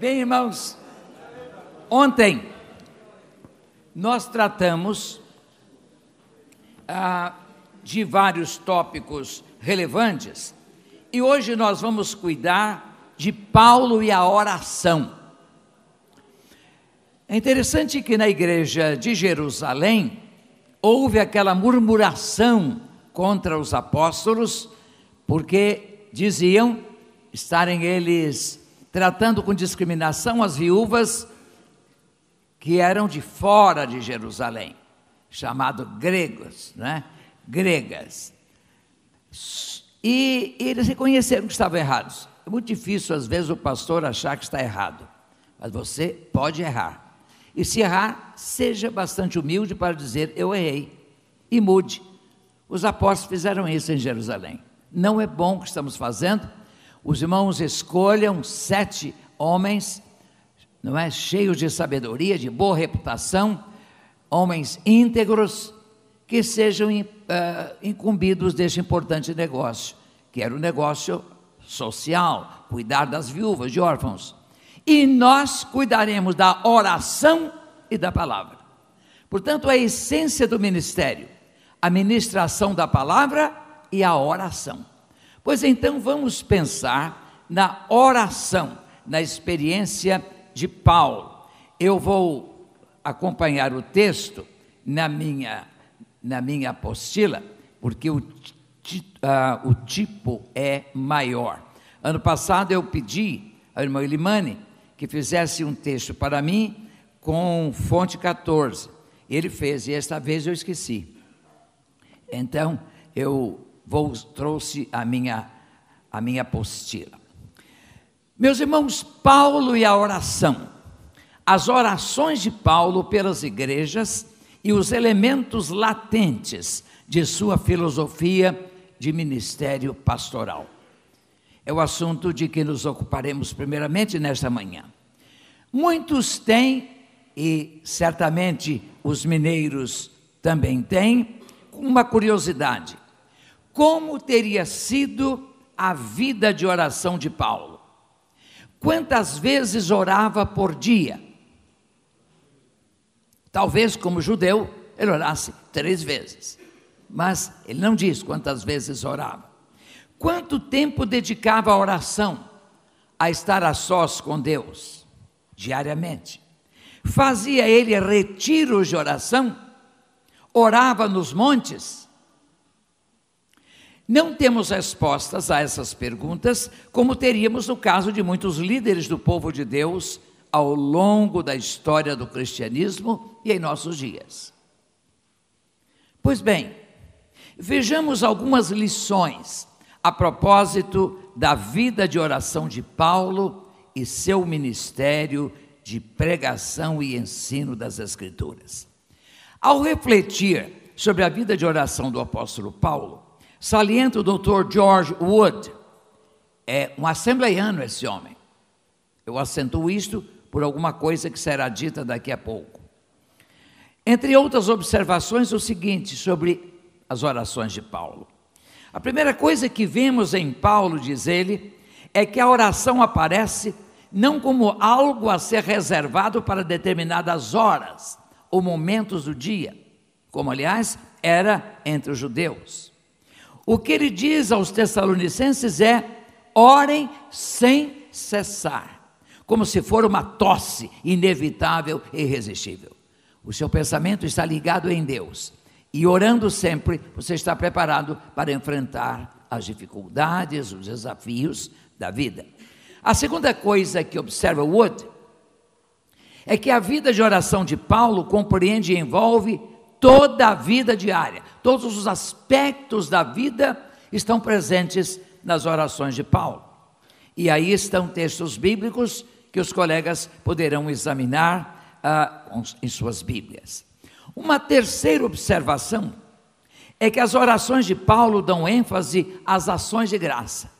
Bem, irmãos, ontem nós tratamos de vários tópicos relevantes e hoje nós vamos cuidar de Paulo e a oração. É interessante que na igreja de Jerusalém houve aquela murmuração contra os apóstolos, porque diziam estarem eles tratando com discriminação as viúvas que eram de fora de Jerusalém, chamado gregos, né? Gregas. E eles reconheceram que estavam errados. É muito difícil às vezes o pastor achar que está errado, mas você pode errar. E se errar, seja bastante humilde para dizer, eu errei, e mude. Os apóstolos fizeram isso em Jerusalém. Não é bom o que estamos fazendo. Os irmãos escolham 7 homens, não é, cheios de sabedoria, de boa reputação, homens íntegros, que sejam incumbidos deste importante negócio, que era o negócio social, cuidar das viúvas, de órfãos. E nós cuidaremos da oração e da palavra. Portanto, a essência do ministério, a ministração da palavra e a oração. Pois então vamos pensar na oração, na experiência de Paulo. Eu vou acompanhar o texto na minha apostila, porque o tipo é maior. Ano passado eu pedi ao irmão Elimani que fizesse um texto para mim com fonte 14. Ele fez, e esta vez eu esqueci. Então eu trouxe a minha apostila. Meus irmãos, Paulo e a oração. As orações de Paulo pelas igrejas e os elementos latentes de sua filosofia de ministério pastoral. É o assunto de que nos ocuparemos primeiramente nesta manhã. Muitos têm, e certamente os mineiros também têm, uma curiosidade. Como teria sido a vida de oração de Paulo? Quantas vezes orava por dia? Talvez, como judeu, ele orasse 3 vezes. Mas ele não diz quantas vezes orava. Quanto tempo dedicava à oração, a estar a sós com Deus? Diariamente. Fazia ele retiros de oração? Orava nos montes? Não temos respostas a essas perguntas, como teríamos no caso de muitos líderes do povo de Deus ao longo da história do cristianismo e em nossos dias. Pois bem, vejamos algumas lições a propósito da vida de oração de Paulo e seu ministério de pregação e ensino das Escrituras. Ao refletir sobre a vida de oração do apóstolo Paulo, salienta o Dr. George Wood. É um assembleiano esse homem. Eu acentuo isto por alguma coisa que será dita daqui a pouco. Entre outras observações, o seguinte sobre as orações de Paulo. A primeira coisa que vemos em Paulo, diz ele, é que a oração aparece não como algo a ser reservado para determinadas horas ou momentos do dia, como aliás era entre os judeus. O que ele diz aos Tessalonicenses é: orem sem cessar, como se for uma tosse inevitável e irresistível. O seu pensamento está ligado em Deus, e orando sempre, você está preparado para enfrentar as dificuldades, os desafios da vida. A segunda coisa que observa Wood é que a vida de oração de Paulo compreende e envolve toda a vida diária. Todos os aspectos da vida estão presentes nas orações de Paulo. E aí estão textos bíblicos que os colegas poderão examinar em suas Bíblias. Uma terceira observação é que as orações de Paulo dão ênfase às ações de graça.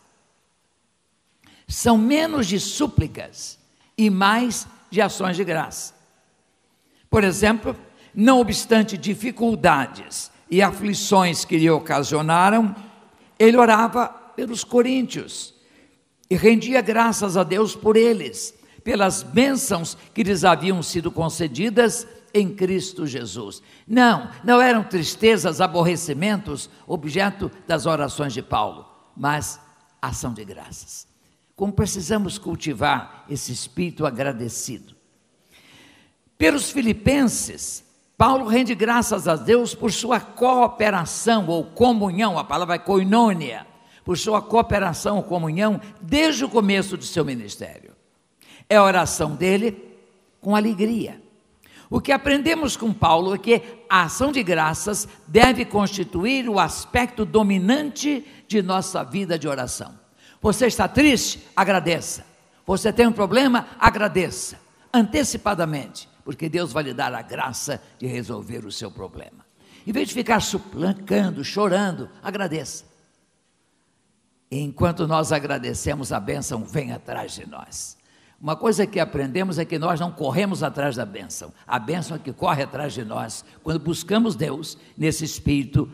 São menos de súplicas e mais de ações de graça. Por exemplo, não obstante dificuldades e aflições que lhe ocasionaram, ele orava pelos coríntios e rendia graças a Deus por eles, pelas bênçãos que lhes haviam sido concedidas em Cristo Jesus. Não eram tristezas, aborrecimentos, objeto das orações de Paulo, mas ação de graças. Como precisamos cultivar esse espírito agradecido. Pelos filipenses, Paulo rende graças a Deus por sua cooperação ou comunhão, a palavra é koinonia, por sua cooperação ou comunhão desde o começo do seu ministério. É a oração dele com alegria. O que aprendemos com Paulo é que a ação de graças deve constituir o aspecto dominante de nossa vida de oração. Você está triste? Agradeça. Você tem um problema? Agradeça. Antecipadamente, porque Deus vai lhe dar a graça de resolver o seu problema. Em vez de ficar suplicando, chorando, agradeça. E enquanto nós agradecemos, a bênção vem atrás de nós. Uma coisa que aprendemos é que nós não corremos atrás da bênção. A bênção é que corre atrás de nós, quando buscamos Deus nesse espírito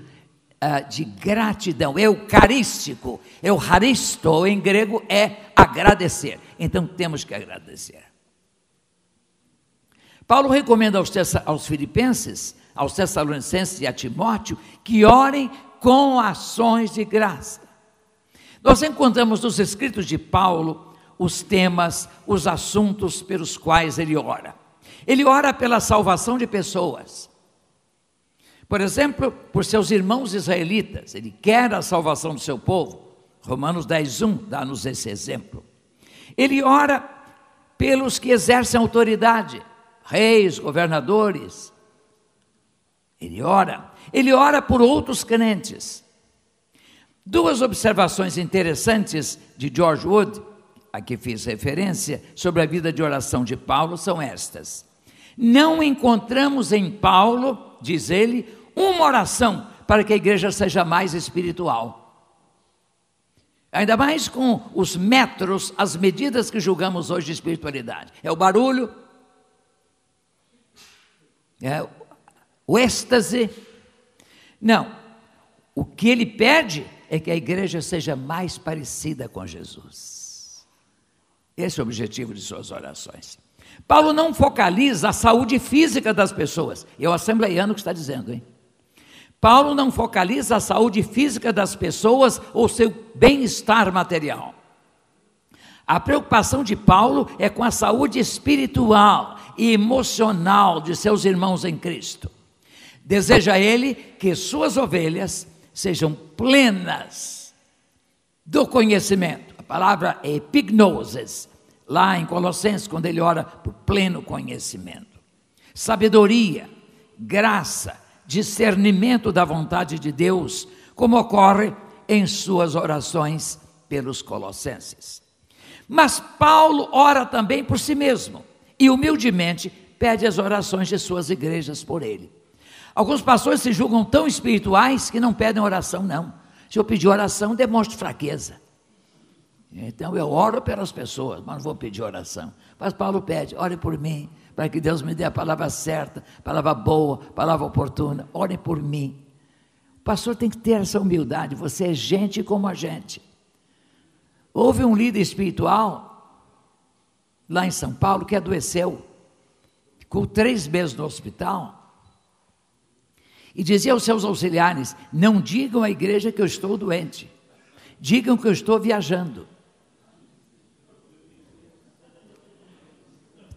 de gratidão, eucarístico. Eucharisto em grego é agradecer. Então temos que agradecer. Paulo recomenda aos filipenses, aos tessalonicenses e a Timóteo que orem com ações de graça. Nós encontramos nos escritos de Paulo os temas, os assuntos pelos quais ele ora. Ele ora pela salvação de pessoas. Por exemplo, por seus irmãos israelitas, ele quer a salvação do seu povo. Romanos 10:1 dá-nos esse exemplo. Ele ora pelos que exercem autoridade, reis, governadores. Ele ora por outros crentes. Duas observações interessantes de George Wood, a que fiz referência, sobre a vida de oração de Paulo, são estas. Não encontramos em Paulo, diz ele, uma oração para que a igreja seja mais espiritual. Ainda mais com os metros, as medidas que julgamos hoje de espiritualidade. É o barulho, é o êxtase. Não, o que ele pede é que a igreja seja mais parecida com Jesus. Esse é o objetivo de suas orações. Paulo não focaliza a saúde física das pessoas. É o assembleiano que está dizendo, hein? Paulo não focaliza a saúde física das pessoas ou seu bem-estar material. A preocupação de Paulo é com a saúde espiritual e emocional de seus irmãos em Cristo. Deseja ele que suas ovelhas sejam plenas do conhecimento. A palavra é epignosis, lá em Colossenses, quando ele ora por pleno conhecimento. Sabedoria, graça, discernimento da vontade de Deus, como ocorre em suas orações pelos colossenses. Mas Paulo ora também por si mesmo e humildemente pede as orações de suas igrejas por ele. Alguns pastores se julgam tão espirituais que não pedem oração, não. Se eu pedir oração, demonstro fraqueza. Então eu oro pelas pessoas, mas não vou pedir oração. Mas Paulo pede, ore por mim, para que Deus me dê a palavra certa, palavra boa, palavra oportuna. Orem por mim. O pastor tem que ter essa humildade. Você é gente como a gente. Houve um líder espiritual lá em São Paulo que adoeceu, ficou 3 meses no hospital e dizia aos seus auxiliares: não digam à igreja que eu estou doente, digam que eu estou viajando.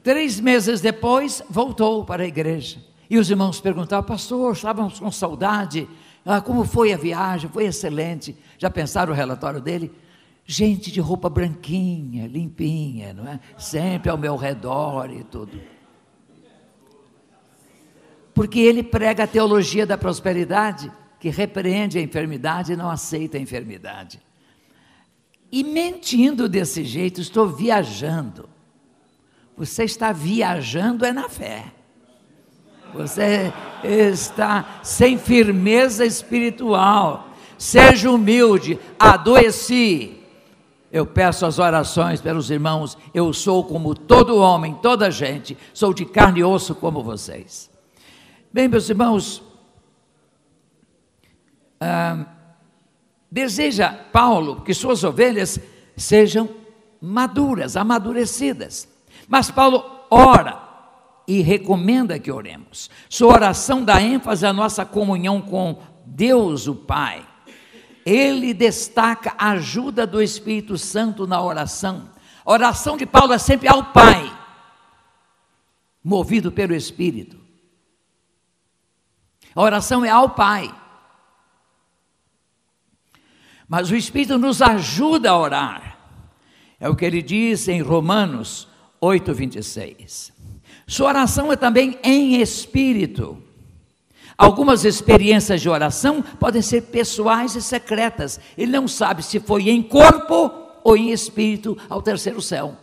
3 meses depois, voltou para a igreja. E os irmãos perguntavam: pastor, estávamos com saudade, como foi a viagem? Foi excelente. Já pensaram o relatório dele? Gente de roupa branquinha, limpinha, não é? Sempre ao meu redor e tudo. Porque ele prega a teologia da prosperidade, que repreende a enfermidade e não aceita a enfermidade. E mentindo desse jeito, estou viajando. Você está viajando é na fé. Você está sem firmeza espiritual. Seja humilde. Adoeci. Eu peço as orações pelos irmãos. Eu sou como todo homem, toda gente. Sou de carne e osso como vocês. Bem, meus irmãos, deseja Paulo que suas ovelhas sejam maduras, amadurecidas. Mas Paulo ora e recomenda que oremos. Sua oração dá ênfase à nossa comunhão com Deus, o Pai. Ele destaca a ajuda do Espírito Santo na oração. A oração de Paulo é sempre ao Pai, movido pelo Espírito. A oração é ao Pai. Mas o Espírito nos ajuda a orar. É o que ele diz em Romanos 8:26. Sua oração é também em espírito. Algumas experiências de oração podem ser pessoais e secretas. Ele não sabe se foi em corpo ou em espírito ao terceiro céu.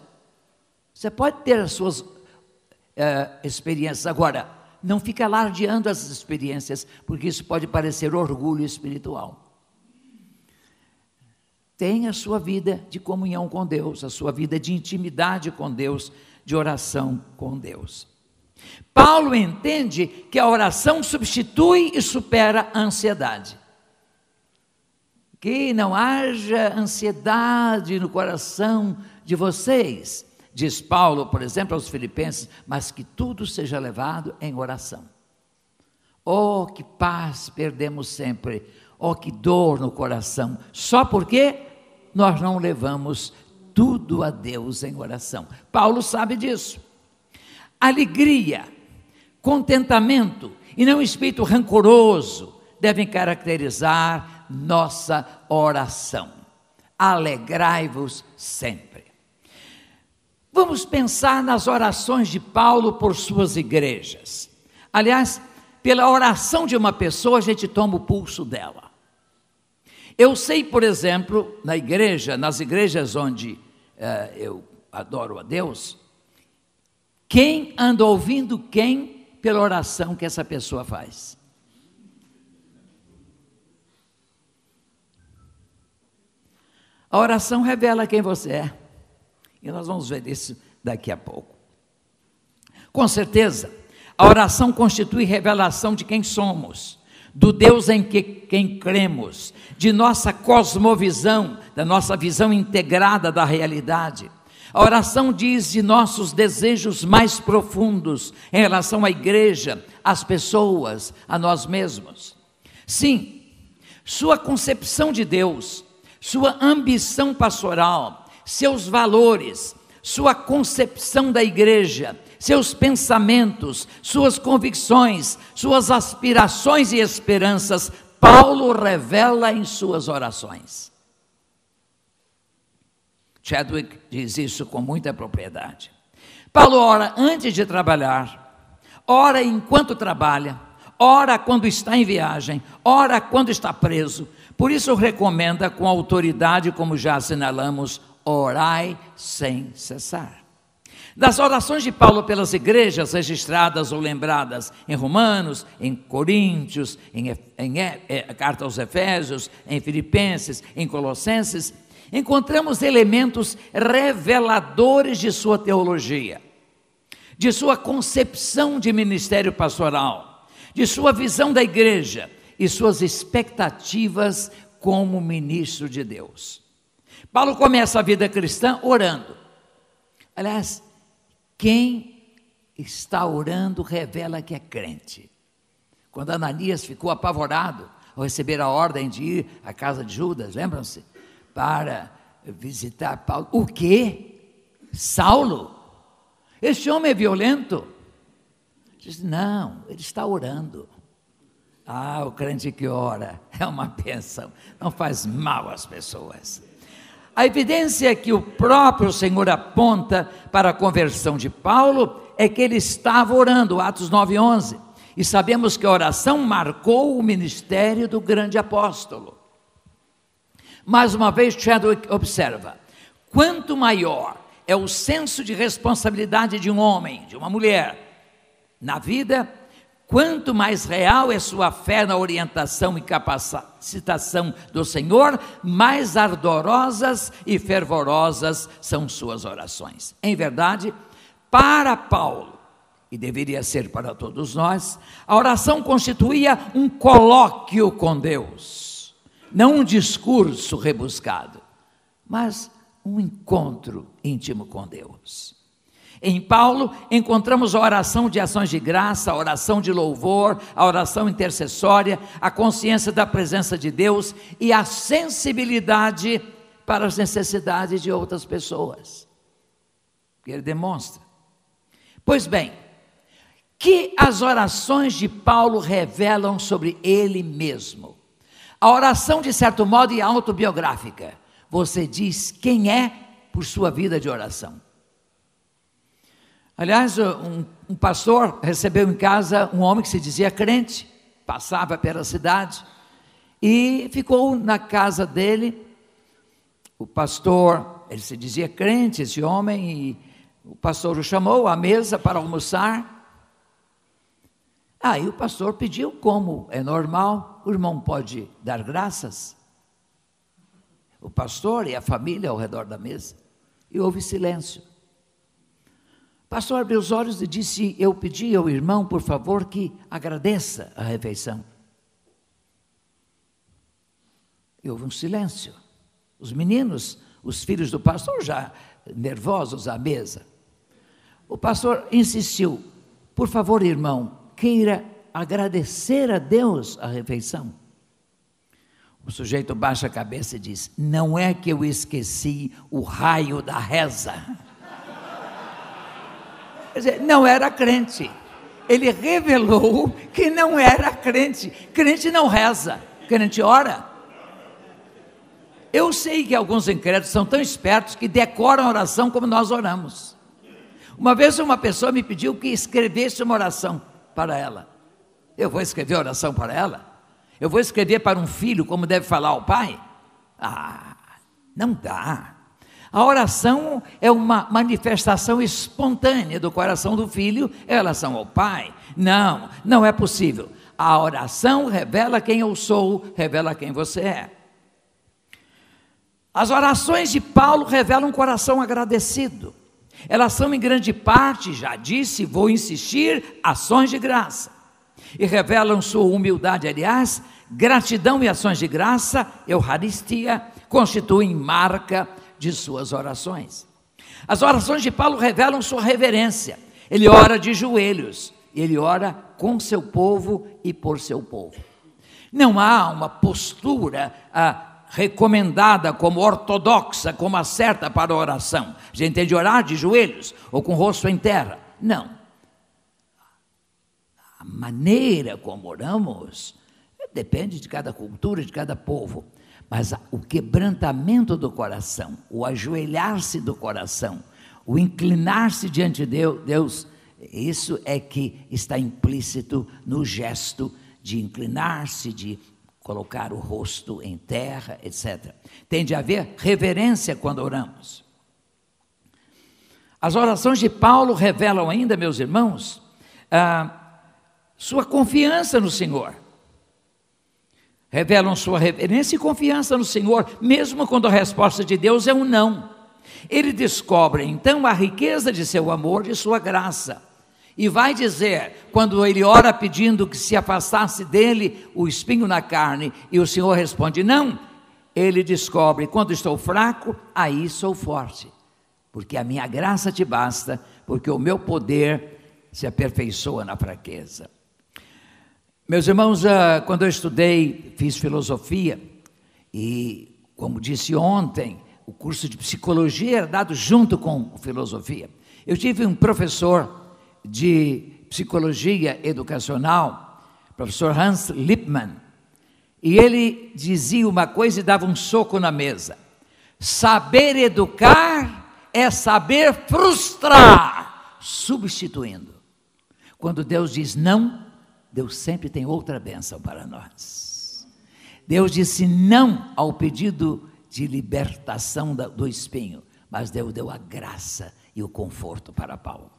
Você pode ter as suas experiências. Agora, não fica alardeando essas experiências, porque isso pode parecer orgulho espiritual. Tenha a sua vida de comunhão com Deus, a sua vida de intimidade com Deus, de oração com Deus. Paulo entende que a oração substitui e supera a ansiedade. Que não haja ansiedade no coração de vocês, diz Paulo, por exemplo, aos Filipenses, mas que tudo seja levado em oração. Oh, que paz perdemos sempre, oh, que dor no coração, só porque nós não levamos tudo a Deus em oração. Paulo sabe disso. Alegria, contentamento e não espírito rancoroso devem caracterizar nossa oração. Alegrai-vos sempre. Vamos pensar nas orações de Paulo por suas igrejas. Aliás, pela oração de uma pessoa, a gente toma o pulso dela. Eu sei, por exemplo, nas igrejas onde eu adoro a Deus, quem anda ouvindo quem pela oração que essa pessoa faz. A oração revela quem você é. E nós vamos ver isso daqui a pouco. Com certeza, a oração constitui revelação de quem somos, do Deus em quem cremos, de nossa cosmovisão, da nossa visão integrada da realidade. A oração diz de nossos desejos mais profundos em relação à igreja, às pessoas, a nós mesmos. Sim, sua concepção de Deus, sua ambição pastoral, seus valores, sua concepção da igreja, seus pensamentos, suas convicções, suas aspirações e esperanças, Paulo revela em suas orações. Chadwick diz isso com muita propriedade. Paulo ora antes de trabalhar, ora enquanto trabalha, ora quando está em viagem, ora quando está preso. Por isso recomenda com autoridade, como já assinalamos, orai sem cessar. Das orações de Paulo pelas igrejas registradas ou lembradas em Romanos, em Coríntios, em carta aos Efésios, em Filipenses, em Colossenses, encontramos elementos reveladores de sua teologia, de sua concepção de ministério pastoral, de sua visão da igreja e suas expectativas como ministro de Deus. Paulo começa a vida cristã orando. Aliás, quem está orando revela que é crente. Quando Ananias ficou apavorado ao receber a ordem de ir à casa de Judas, lembram-se? Para visitar Paulo. O quê? Saulo? Este homem é violento? Diz, não, ele está orando. Ah, o crente que ora é uma bênção, não faz mal às pessoas. A evidência que o próprio Senhor aponta para a conversão de Paulo é que ele estava orando, Atos 9:11, e sabemos que a oração marcou o ministério do grande apóstolo. Mais uma vez, Chadwick observa, quanto maior é o senso de responsabilidade de um homem, de uma mulher, na vida, quanto mais real é sua fé na orientação e capacitação do Senhor, mais ardorosas e fervorosas são suas orações. Em verdade, para Paulo, e deveria ser para todos nós, a oração constituía um colóquio com Deus, não um discurso rebuscado, mas um encontro íntimo com Deus. Em Paulo, encontramos a oração de ações de graça, a oração de louvor, a oração intercessória, a consciência da presença de Deus e a sensibilidade para as necessidades de outras pessoas, que ele demonstra. Pois bem, que as orações de Paulo revelam sobre ele mesmo? A oração, de certo modo, é autobiográfica. Você diz quem é por sua vida de oração. Aliás, um pastor recebeu em casa um homem que se dizia crente, passava pela cidade e ficou na casa dele. O pastor, ele se dizia crente, esse homem, e o pastor o chamou à mesa para almoçar. Aí o pastor pediu, como é normal, o irmão pode dar graças? O pastor e a família ao redor da mesa, e houve silêncio. O pastor abriu os olhos e disse: eu pedi ao irmão, por favor, que agradeça a refeição. E houve um silêncio. Os meninos, os filhos do pastor, já nervosos à mesa. O pastor insistiu: por favor, irmão, queira agradecer a Deus a refeição. O sujeito baixa a cabeça e diz: não é que eu esqueci o raio da reza. Quer dizer, não era crente. Ele revelou que não era crente. Crente não reza, crente ora. Eu sei que alguns incrédulos são tão espertos que decoram a oração como nós oramos. Uma vez uma pessoa me pediu que escrevesse uma oração para ela. Eu vou escrever oração para ela? Eu vou escrever para um filho como deve falar ao pai? Não dá. A oração é uma manifestação espontânea do coração do filho em relação ao pai. Não é possível. A oração revela quem eu sou, revela quem você é. As orações de Paulo revelam um coração agradecido. Elas são em grande parte, já disse, vou insistir, ações de graça. E revelam sua humildade, aliás, gratidão e ações de graça, Eucaristia, constituem marca de suas orações. As orações de Paulo revelam sua reverência. Ele ora de joelhos, ele ora com seu povo e por seu povo. Não há uma postura recomendada como ortodoxa, como a certa para a oração. A gente tem de orar de joelhos ou com o rosto em terra. Não. A maneira como oramos depende de cada cultura, de cada povo. Mas o quebrantamento do coração, o ajoelhar-se do coração, o inclinar-se diante de Deus, isso é que está implícito no gesto de inclinar-se, de colocar o rosto em terra, etc. Tem de haver reverência quando oramos. As orações de Paulo revelam ainda, meus irmãos, sua confiança no Senhor. Revelam sua reverência e confiança no Senhor, mesmo quando a resposta de Deus é um não. Ele descobre então a riqueza de seu amor e sua graça. E vai dizer, quando ele ora pedindo que se afastasse dele o espinho na carne, e o Senhor responde não, ele descobre, quando estou fraco, aí sou forte. Porque a minha graça te basta, porque o meu poder se aperfeiçoa na fraqueza. Meus irmãos, quando eu estudei, fiz filosofia, e como disse ontem, o curso de psicologia era dado junto com filosofia. Eu tive um professor de psicologia educacional, professor Hans Lippmann, e ele dizia uma coisa e dava um soco na mesa: saber educar é saber frustrar, substituindo. Quando Deus diz não, Deus sempre tem outra bênção para nós. Deus disse não ao pedido de libertação do espinho, mas Deus deu a graça e o conforto para Paulo.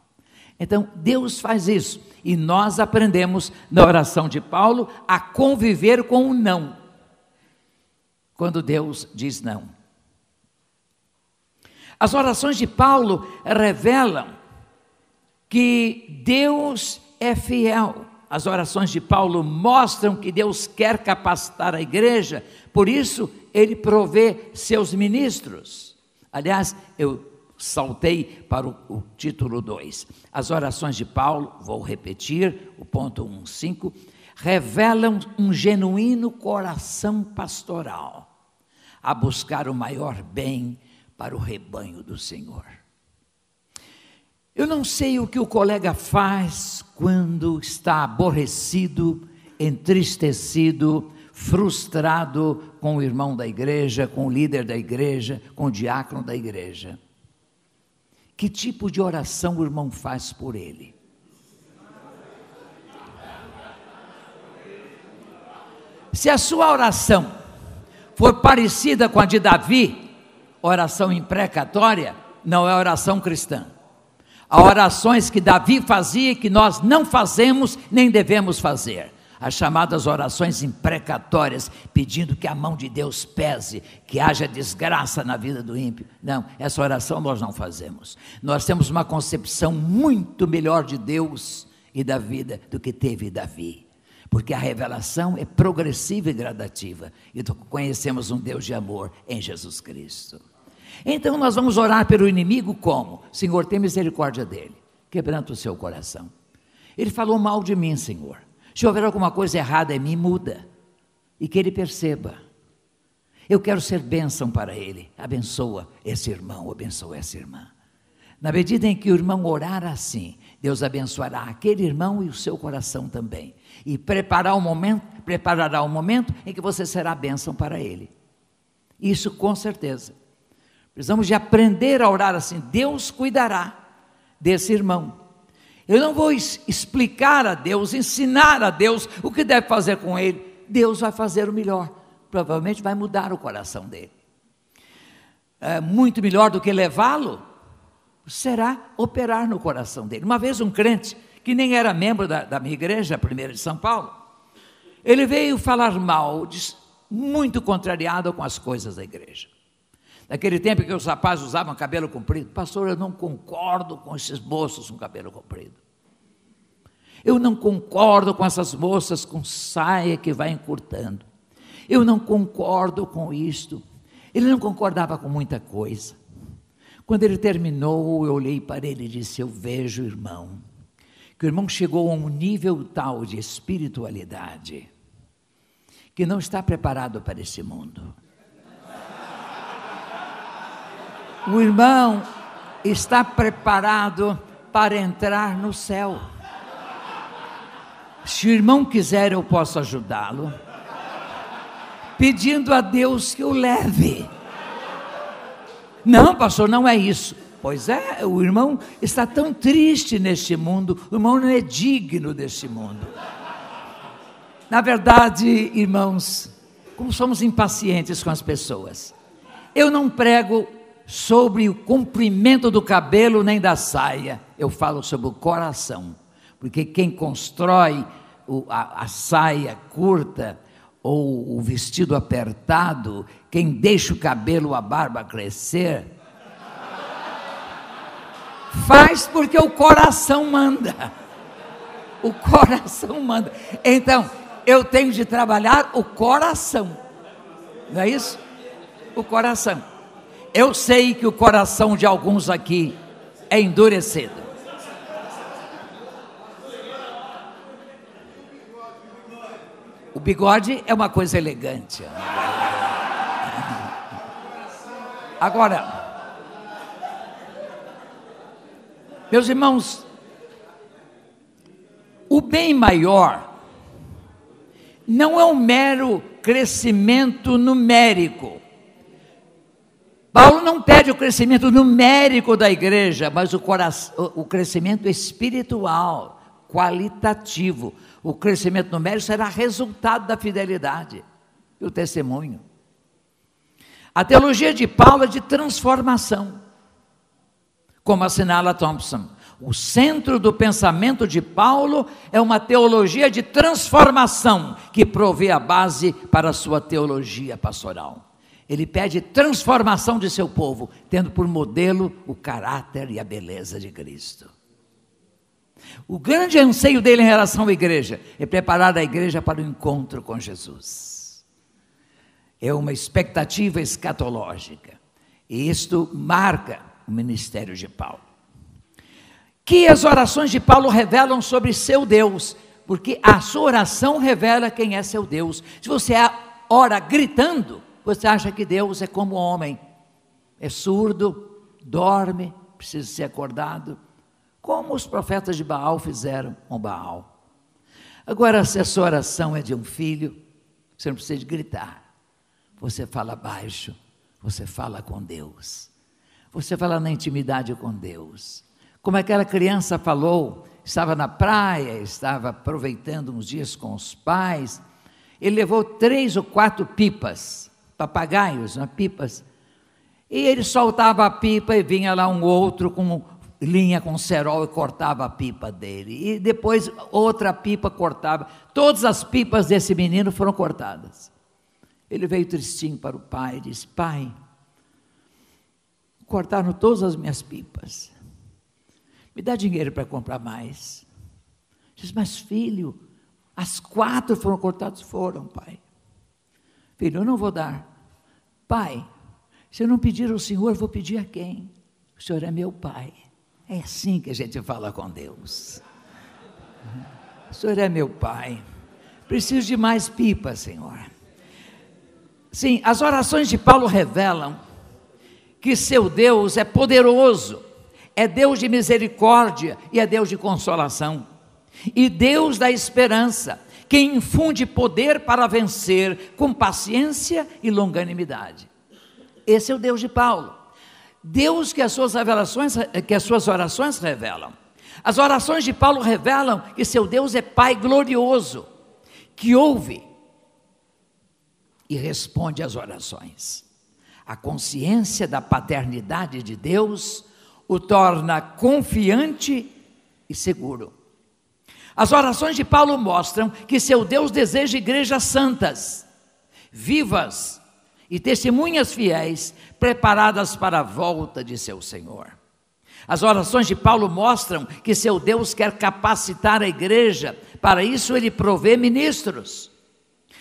Então, Deus faz isso, e nós aprendemos na oração de Paulo a conviver com o não, quando Deus diz não. As orações de Paulo revelam que Deus é fiel. As orações de Paulo mostram que Deus quer capacitar a igreja, por isso ele provê seus ministros. Aliás, eu saltei para o título 2. As orações de Paulo, vou repetir, o ponto 1.5, revelam um genuíno coração pastoral, a buscar o maior bem para o rebanho do Senhor. Eu não sei o que o colega faz quando está aborrecido, entristecido, frustrado com o irmão da igreja, com o líder da igreja, com o diácono da igreja. Que tipo de oração o irmão faz por ele? Se a sua oração for parecida com a de Davi, oração imprecatória, não é oração cristã. Há orações que Davi fazia que nós não fazemos nem devemos fazer. As chamadas orações imprecatórias, pedindo que a mão de Deus pese, que haja desgraça na vida do ímpio. Não, essa oração nós não fazemos. Nós temos uma concepção muito melhor de Deus e da vida do que teve Davi. Porque a revelação é progressiva e gradativa. E conhecemos um Deus de amor em Jesus Cristo. Então nós vamos orar pelo inimigo como? Senhor, tem misericórdia dele. Quebranta o seu coração. Ele falou mal de mim, Senhor. Se houver alguma coisa errada em mim, muda. E que ele perceba. Eu quero ser bênção para ele. Abençoa esse irmão, abençoa essa irmã. Na medida em que o irmão orar assim, Deus abençoará aquele irmão e o seu coração também. E preparará o momento em que você será bênção para ele. Isso com certeza. Precisamos de aprender a orar assim. Deus cuidará desse irmão. Eu não vou explicar a Deus, ensinar a Deus o que deve fazer com ele. Deus vai fazer o melhor. Provavelmente vai mudar o coração dele. Muito melhor do que levá-lo, será operar no coração dele. Uma vez um crente, que nem era membro da minha igreja, a primeira de São Paulo, ele veio falar mal, muito contrariado com as coisas da igreja. Naquele tempo que os rapazes usavam cabelo comprido, pastor, eu não concordo com esses moços com cabelo comprido. Eu não concordo com essas moças com saia que vai encurtando. Eu não concordo com isto. Ele não concordava com muita coisa. Quando ele terminou, eu olhei para ele e disse, eu vejo, irmão, que o irmão chegou a um nível tal de espiritualidade, que não está preparado para esse mundo. O irmão está preparado para entrar no céu. Se o irmão quiser, eu posso ajudá-lo, pedindo a Deus que o leve. Não, pastor, não é isso. Pois é, o irmão está tão triste neste mundo, o irmão não é digno deste mundo. Na verdade, irmãos, como somos impacientes com as pessoas, eu não prego sobre o comprimento do cabelo nem da saia, eu falo sobre o coração, porque quem constrói a saia curta ou o vestido apertado, quem deixa o cabelo, a barba crescer, faz porque o coração manda. O coração manda. Então, eu tenho de trabalhar o coração. Não é isso? O coração. Eu sei que o coração de alguns aqui é endurecido. O bigode é uma coisa elegante. Agora, meus irmãos, o bem maior não é um mero crescimento numérico. Paulo não pede o crescimento numérico da igreja, mas o crescimento espiritual, qualitativo. O crescimento numérico será resultado da fidelidade e o testemunho. A teologia de Paulo é de transformação, como assinala Thompson. O centro do pensamento de Paulo é uma teologia de transformação que provê a base para a sua teologia pastoral. Ele pede transformação de seu povo, tendo por modelo o caráter e a beleza de Cristo. O grande anseio dele em relação à igreja é preparar a igreja para o encontro com Jesus. É uma expectativa escatológica. E isto marca o ministério de Paulo. Que as orações de Paulo revelam sobre seu Deus, porque a sua oração revela quem é seu Deus. Se você ora gritando, você acha que Deus é como homem, é surdo, dorme, precisa ser acordado, como os profetas de Baal fizeram com Baal. Agora, se a sua oração é de um filho, você não precisa de gritar, você fala baixo, você fala com Deus, você fala na intimidade com Deus, como aquela criança falou, estava na praia, estava aproveitando uns dias com os pais, ele levou 3 ou 4 pipas, papagaios, pipas, e ele soltava a pipa e vinha lá um outro com linha com cerol e cortava a pipa dele, e depois outra pipa cortava, todas as pipas desse menino foram cortadas. Ele veio tristinho para o pai e disse: pai, cortaram todas as minhas pipas, me dá dinheiro para comprar mais. Diz: mas filho, as 4 foram cortadas. Foram, pai. Filho, eu não vou dar. Pai, se eu não pedir ao Senhor, eu vou pedir a quem? O Senhor é meu pai. É assim que a gente fala com Deus. O Senhor é meu pai, preciso de mais pipas, Senhor. Sim, as orações de Paulo revelam que seu Deus é poderoso, é Deus de misericórdia e é Deus de consolação, e Deus da esperança, que infunde poder para vencer com paciência e longanimidade. Esse é o Deus de Paulo, Deus que as suas orações revelam. As orações de Paulo revelam que seu Deus é Pai glorioso, que ouve e responde às orações. A consciência da paternidade de Deus o torna confiante e seguro. As orações de Paulo mostram que seu Deus deseja igrejas santas, vivas e testemunhas fiéis, preparadas para a volta de seu Senhor. As orações de Paulo mostram que seu Deus quer capacitar a igreja, para isso ele provê ministros.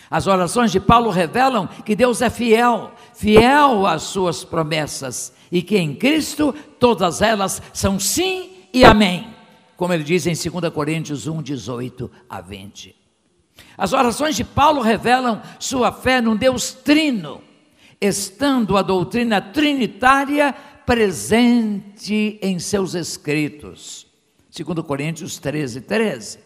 As orações de Paulo revelam que Deus é fiel, fiel às suas promessas, e que em Cristo todas elas são sim e amém, como ele diz em 2 Coríntios 1, 18 a 20. As orações de Paulo revelam sua fé num Deus trino, estando a doutrina trinitária presente em seus escritos. 2 Coríntios 13, 13.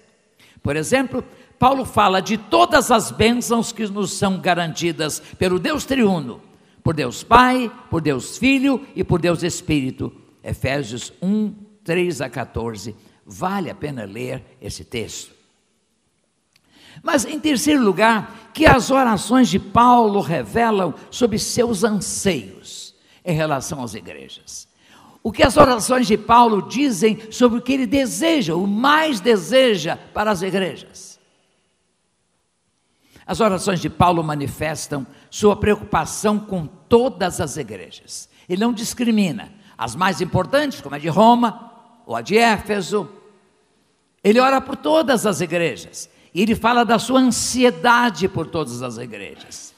Por exemplo, Paulo fala de todas as bênçãos que nos são garantidas pelo Deus triuno, por Deus Pai, por Deus Filho e por Deus Espírito. Efésios 1, 3 a 14. Vale a pena ler esse texto. Mas, em terceiro lugar, que as orações de Paulo revelam sobre seus anseios em relação às igrejas. O que as orações de Paulo dizem sobre o que ele deseja, o mais deseja para as igrejas. As orações de Paulo manifestam sua preocupação com todas as igrejas. Ele não discrimina as mais importantes, como a de Roma ou a de Éfeso. Ele ora por todas as igrejas. E ele fala da sua ansiedade por todas as igrejas.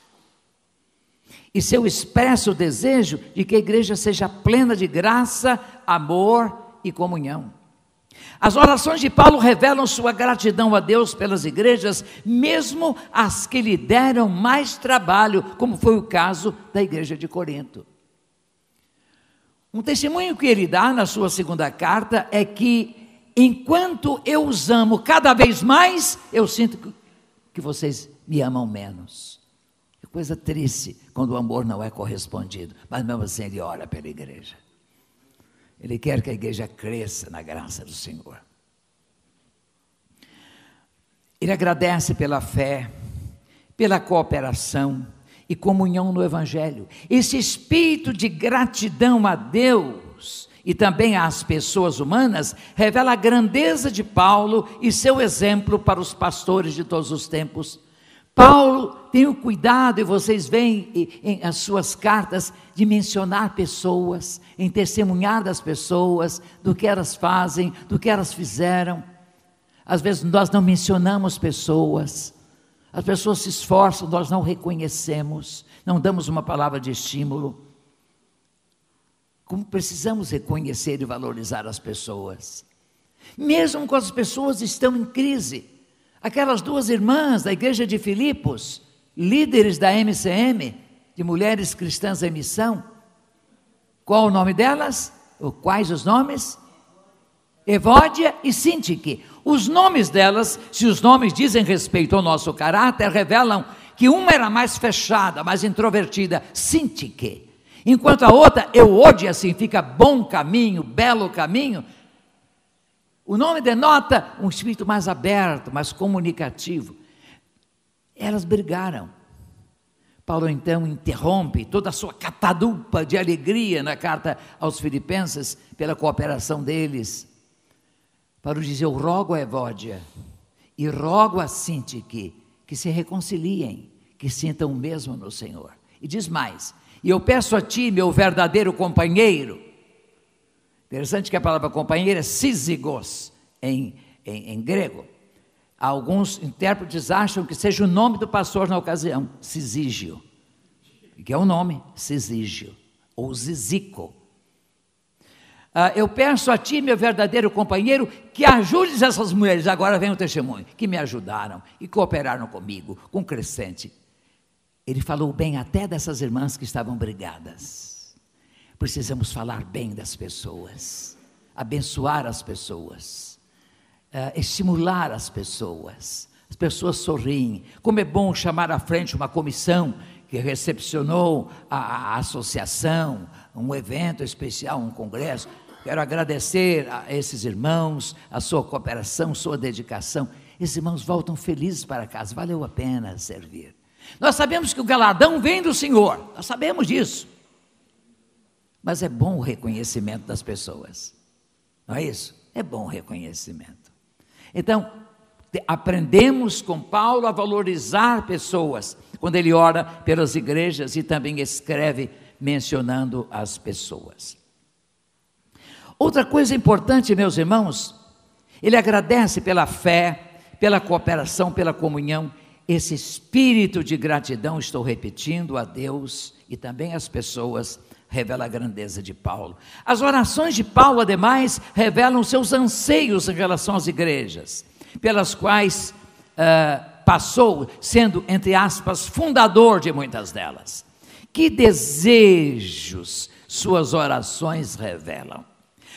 E seu expresso desejo de que a igreja seja plena de graça, amor e comunhão. As orações de Paulo revelam sua gratidão a Deus pelas igrejas, mesmo as que lhe deram mais trabalho, como foi o caso da igreja de Corinto. Um testemunho que ele dá na sua segunda carta é que, enquanto eu os amo cada vez mais, eu sinto que vocês me amam menos. Que coisa triste quando o amor não é correspondido, mas mesmo assim ele ora pela igreja. Ele quer que a igreja cresça na graça do Senhor. Ele agradece pela fé, pela cooperação e comunhão no Evangelho. Esse espírito de gratidão a Deus e também às pessoas humanas, revela a grandeza de Paulo e seu exemplo para os pastores de todos os tempos. Paulo tem o cuidado, e vocês veem em as suas cartas, de mencionar pessoas, em testemunhar das pessoas, do que elas fazem, do que elas fizeram. Às vezes nós não mencionamos pessoas, as pessoas se esforçam, nós não reconhecemos, não damos uma palavra de estímulo. como precisamos reconhecer e valorizar as pessoas. Mesmo quando as pessoas estão em crise. Aquelas duas irmãs da igreja de Filipos, líderes da MCM, de Mulheres Cristãs em Missão. Qual o nome delas? Quais os nomes? Evódia e Sintique. Os nomes delas, se os nomes dizem respeito ao nosso caráter, revelam que uma era mais fechada, mais introvertida, Sintique. Enquanto a outra, Euódia, significa bom caminho, belo caminho. O nome denota um espírito mais aberto, mais comunicativo. Elas brigaram. Paulo então interrompe toda a sua catadupa de alegria na carta aos Filipenses pela cooperação deles. Paulo diz: eu rogo a Evódia e rogo a Sintique que se reconciliem, que sintam o mesmo no Senhor. E diz mais: e eu peço a ti, meu verdadeiro companheiro. Interessante que a palavra companheiro é sísigos em grego. Alguns intérpretes acham que seja o nome do pastor na ocasião, Cisígio, que é o nome, Cisígio, ou Zizico. Eu peço a ti, meu verdadeiro companheiro, que ajudes essas mulheres, agora vem o testemunho, que me ajudaram e cooperaram comigo, com Crescente. Ele falou bem até dessas irmãs que estavam brigadas. Precisamos falar bem das pessoas, abençoar as pessoas, estimular as pessoas sorriem. Como é bom chamar à frente uma comissão que recepcionou a associação, um evento especial, um congresso. Quero agradecer a esses irmãos, a sua cooperação, sua dedicação. Esses irmãos voltam felizes para casa, valeu a pena servir. Nós sabemos que o galardão vem do Senhor, nós sabemos disso. Mas é bom o reconhecimento das pessoas, não é isso? É bom o reconhecimento. Então, aprendemos com Paulo a valorizar pessoas, quando ele ora pelas igrejas e também escreve mencionando as pessoas. Outra coisa importante, meus irmãos, ele agradece pela fé, pela cooperação, pela comunhão, esse espírito de gratidão, estou repetindo, a Deus e também às pessoas, revela a grandeza de Paulo. As orações de Paulo, ademais, revelam seus anseios em relação às igrejas, pelas quais passou, sendo, entre aspas, fundador de muitas delas. Que desejos suas orações revelam.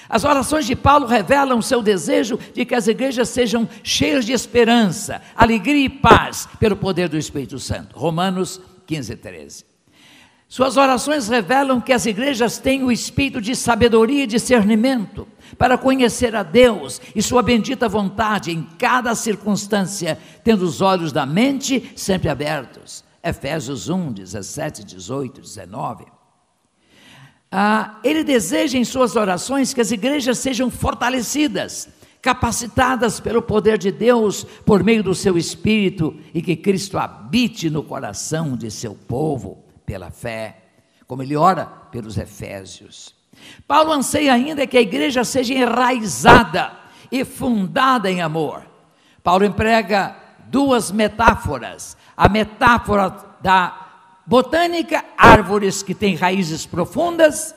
As orações de Paulo revelam seu desejo de que as igrejas sejam cheias de esperança, alegria e paz, pelo poder do Espírito Santo. Romanos 15:13. Suas orações revelam que as igrejas têm o espírito de sabedoria e discernimento para conhecer a Deus e sua bendita vontade em cada circunstância, tendo os olhos da mente sempre abertos. Efésios 1, 17, 18, 19. Ele deseja em suas orações que as igrejas sejam fortalecidas, capacitadas pelo poder de Deus por meio do seu Espírito e que Cristo habite no coração de seu povo pela fé, como ele ora pelos Efésios. Paulo anseia ainda que a igreja seja enraizada e fundada em amor. Paulo emprega duas metáforas: a metáfora da botânica, árvores que têm raízes profundas,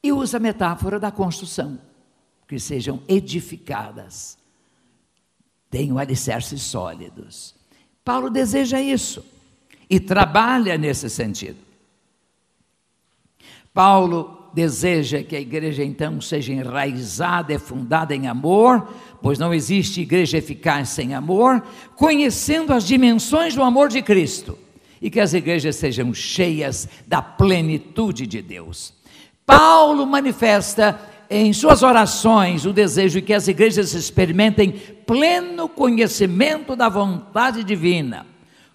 e usa a metáfora da construção, que sejam edificadas, tenham alicerces sólidos. Paulo deseja isso e trabalha nesse sentido. Paulo deseja que a igreja então seja enraizada e fundada em amor, pois não existe igreja eficaz sem amor, conhecendo as dimensões do amor de Cristo, e que as igrejas sejam cheias da plenitude de Deus. Paulo manifesta em suas orações o desejo de que as igrejas experimentem pleno conhecimento da vontade divina,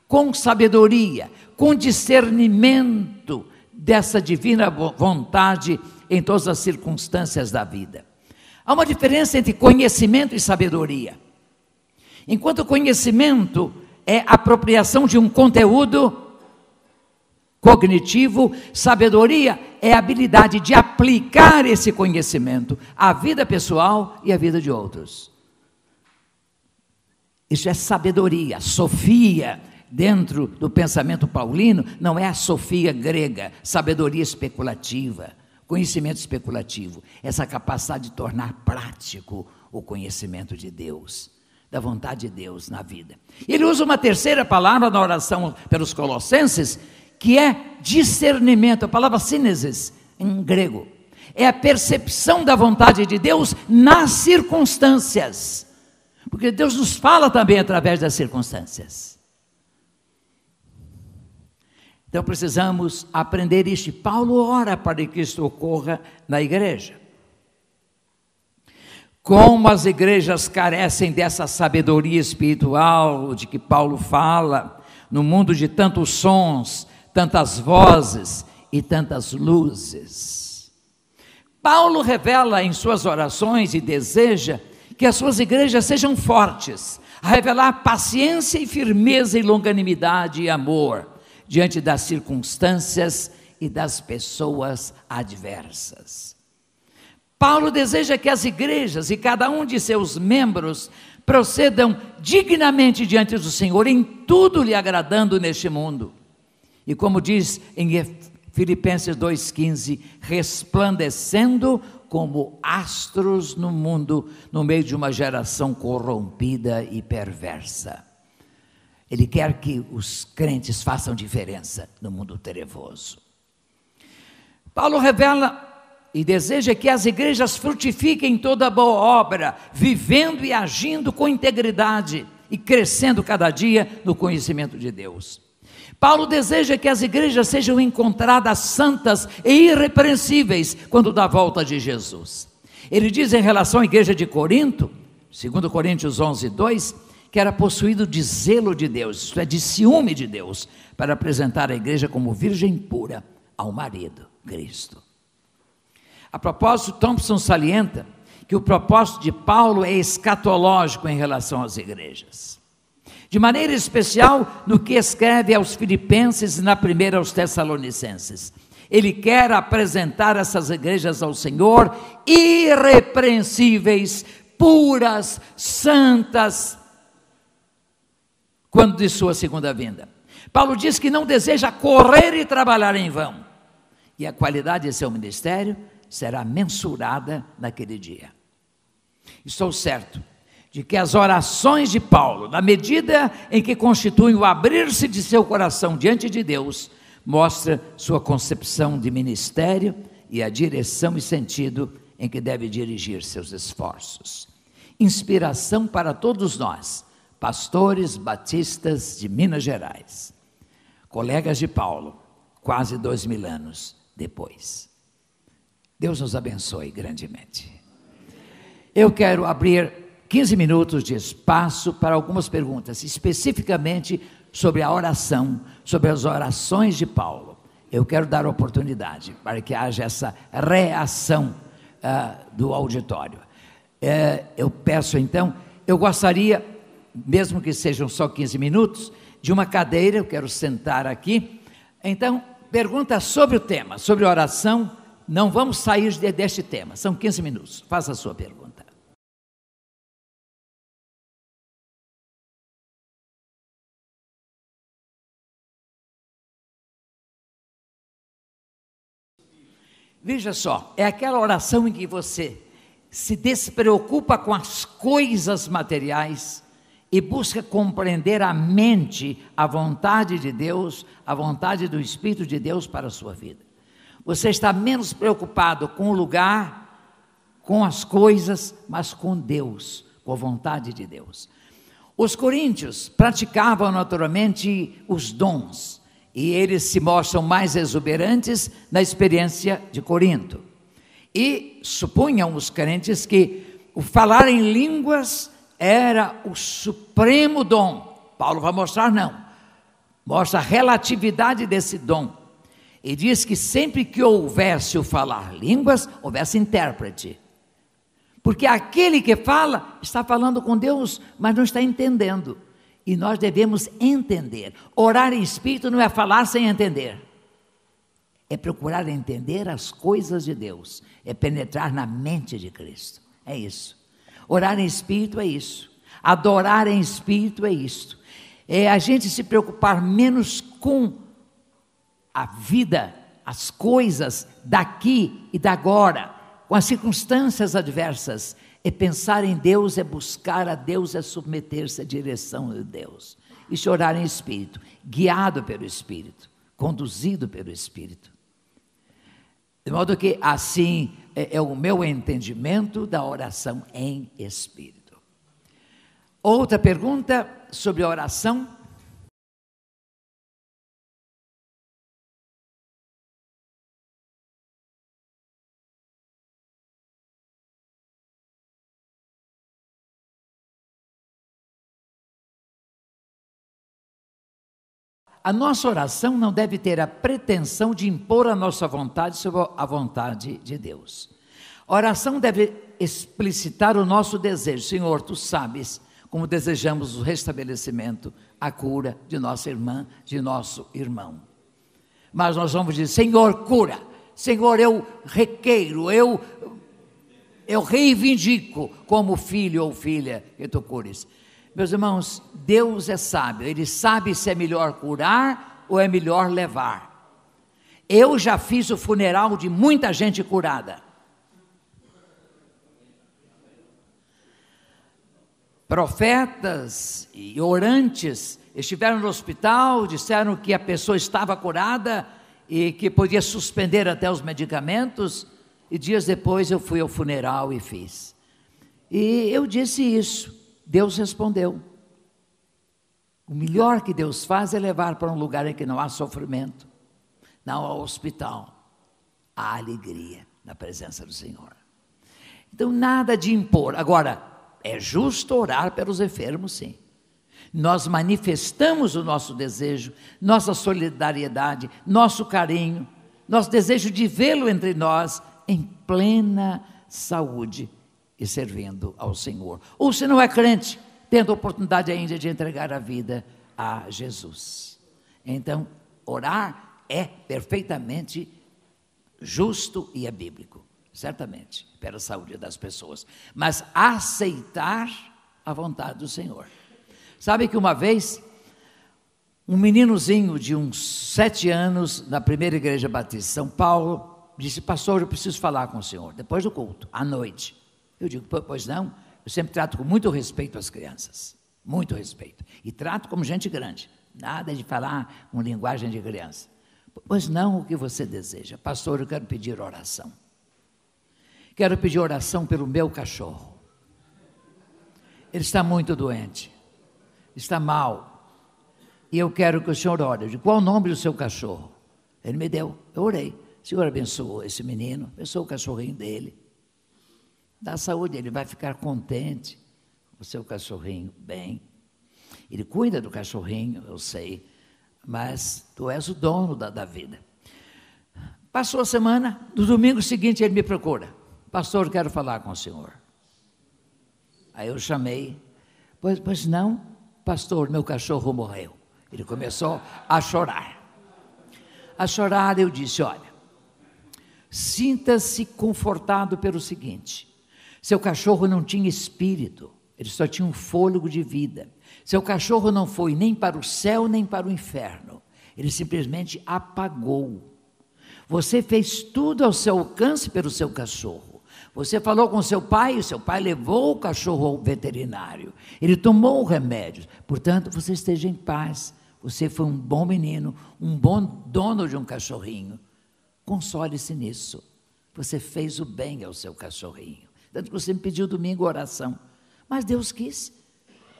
com sabedoria, com discernimento dessa divina vontade em todas as circunstâncias da vida. Há uma diferença entre conhecimento e sabedoria. Enquanto conhecimento é apropriação de um conteúdo cognitivo, sabedoria é a habilidade de aplicar esse conhecimento à vida pessoal e à vida de outros. Isso é sabedoria. Sofia, dentro do pensamento paulino, não é a sofia grega, sabedoria especulativa, Conhecimento especulativo, essa capacidade de tornar prático o conhecimento de Deus, da vontade de Deus na vida. Ele usa uma terceira palavra na oração pelos Colossenses, que é discernimento, a palavra sínesis, em grego. É a percepção da vontade de Deus nas circunstâncias, porque Deus nos fala também através das circunstâncias. Então precisamos aprender isto. Paulo ora para que isto ocorra na igreja. Como as igrejas carecem dessa sabedoria espiritual de que Paulo fala, no mundo de tantos sons, tantas vozes e tantas luzes. Paulo revela em suas orações e deseja que as suas igrejas sejam fortes, a revelar paciência e firmeza e longanimidade e amor diante das circunstâncias e das pessoas adversas. Paulo deseja que as igrejas e cada um de seus membros procedam dignamente diante do Senhor, em tudo lhe agradando neste mundo. E como diz em Filipenses 2,15, resplandecendo como astros no mundo, no meio de uma geração corrompida e perversa. Ele quer que os crentes façam diferença no mundo trevoso. Paulo revela e deseja que as igrejas frutifiquem toda boa obra, vivendo e agindo com integridade e crescendo cada dia no conhecimento de Deus. Paulo deseja que as igrejas sejam encontradas santas e irrepreensíveis quando da volta de Jesus. Ele diz em relação à igreja de Corinto, 2 Coríntios 11:2, que era possuído de zelo de Deus, isto é, de ciúme de Deus, para apresentar a igreja como virgem pura ao marido, Cristo. A propósito, Thompson salienta que o propósito de Paulo é escatológico em relação às igrejas. De maneira especial no que escreve aos Filipenses e na primeira aos Tessalonicenses. Ele quer apresentar essas igrejas ao Senhor irrepreensíveis, puras, santas, quando de sua segunda vinda. Paulo diz que não deseja correr e trabalhar em vão, e a qualidade de seu ministério será mensurada naquele dia. Estou certo de que as orações de Paulo, na medida em que constituem o abrir-se de seu coração diante de Deus, mostra sua concepção de ministério e a direção e sentido em que deve dirigir seus esforços. Inspiração para todos nós, pastores batistas de Minas Gerais, colegas de Paulo, quase 2000 anos depois. Deus nos abençoe grandemente. Eu quero abrir 15 minutos de espaço para algumas perguntas, especificamente sobre a oração, sobre as orações de Paulo. Eu quero dar oportunidade para que haja essa reação do auditório. Eu peço então, eu gostaria, mesmo que sejam só 15 minutos, de uma cadeira, eu quero sentar aqui. Então, pergunta sobre o tema, sobre oração. Não vamos sair deste tema, são 15 minutos. Faça a sua pergunta. Veja só, é aquela oração em que você se despreocupa com as coisas materiais e busca compreender a mente, a vontade de Deus, a vontade do Espírito de Deus para a sua vida. Você está menos preocupado com o lugar, com as coisas, mas com Deus, com a vontade de Deus. Os coríntios praticavam naturalmente os dons, e eles se mostram mais exuberantes na experiência de Corinto. E supunham os crentes que o falar em línguas era o supremo dom. Paulo vai mostrar não, mostra a relatividade desse dom. E diz que sempre que houvesse o falar línguas, houvesse intérprete. Porque aquele que fala, está falando com Deus, mas não está entendendo. E nós devemos entender. Orar em espírito não é falar sem entender. É procurar entender as coisas de Deus. É penetrar na mente de Cristo. É isso. Orar em espírito é isso. Adorar em espírito é isso. É a gente se preocupar menos com a vida as coisas daqui e da agora, com as circunstâncias adversas. É pensar em Deus, é buscar a Deus, é submeter-se à direção de Deus. E chorar em espírito, guiado pelo Espírito, conduzido pelo Espírito. De modo que assim é o meu entendimento da oração em espírito. Outra pergunta sobre a oração. A nossa oração não deve ter a pretensão de impor a nossa vontade sobre a vontade de Deus. A oração deve explicitar o nosso desejo. Senhor, Tu sabes como desejamos o restabelecimento, a cura de nossa irmã, de nosso irmão. Mas nós vamos dizer, Senhor, cura. Senhor, eu requeiro, eu reivindico como filho ou filha que Tu cures. Meus irmãos, Deus é sábio, Ele sabe se é melhor curar ou é melhor levar. Eu já fiz o funeral de muita gente curada. Profetas e orantes estiveram no hospital, disseram que a pessoa estava curada e que podia suspender até os medicamentos, e dias depois eu fui ao funeral e fiz. E eu disse isso. Deus respondeu. O melhor que Deus faz é levar para um lugar em que não há sofrimento, não há hospital, há alegria na presença do Senhor. Então nada de impor. Agora, é justo orar pelos enfermos, sim. Nós manifestamos o nosso desejo, nossa solidariedade, nosso carinho, nosso desejo de vê-lo entre nós em plena saúde e servindo ao Senhor. Ou se não é crente, tendo a oportunidade ainda de entregar a vida a Jesus. Então, orar é perfeitamente justo e é bíblico, certamente, pela saúde das pessoas. Mas aceitar a vontade do Senhor. Sabe que uma vez, um meninozinho de uns 7 anos, na primeira igreja batista de São Paulo, disse, pastor, eu preciso falar com o senhor, depois do culto, à noite. Eu digo, pois não, eu sempre trato com muito respeito as crianças, muito respeito, e trato como gente grande, nada de falar uma linguagem de criança. Pois não, o que você deseja? Pastor, eu quero pedir oração. Quero pedir oração pelo meu cachorro. Ele está muito doente, está mal, e eu quero que o senhor ore. Eu digo, qual o nome do seu cachorro? Ele me deu, eu orei. O senhor abençoou esse menino, abençoou o cachorrinho dele. Dá saúde, ele vai ficar contente com o seu cachorrinho, bem. Ele cuida do cachorrinho, eu sei, mas tu és o dono da vida. Passou a semana, no domingo seguinte ele me procura. Pastor, quero falar com o senhor. Aí eu chamei, pois não, pastor, meu cachorro morreu. Ele começou a chorar. A chorar, eu disse, olha, sinta-se confortado pelo seguinte, seu cachorro não tinha espírito, ele só tinha um fôlego de vida. Seu cachorro não foi nem para o céu, nem para o inferno. Ele simplesmente apagou. Você fez tudo ao seu alcance pelo seu cachorro. Você falou com seu pai, e seu pai levou o cachorro ao veterinário. Ele tomou o remédio. Portanto, você esteja em paz. Você foi um bom menino, um bom dono de um cachorrinho. Console-se nisso. Você fez o bem ao seu cachorrinho. Tanto que você me pediu domingo oração. Mas Deus quis,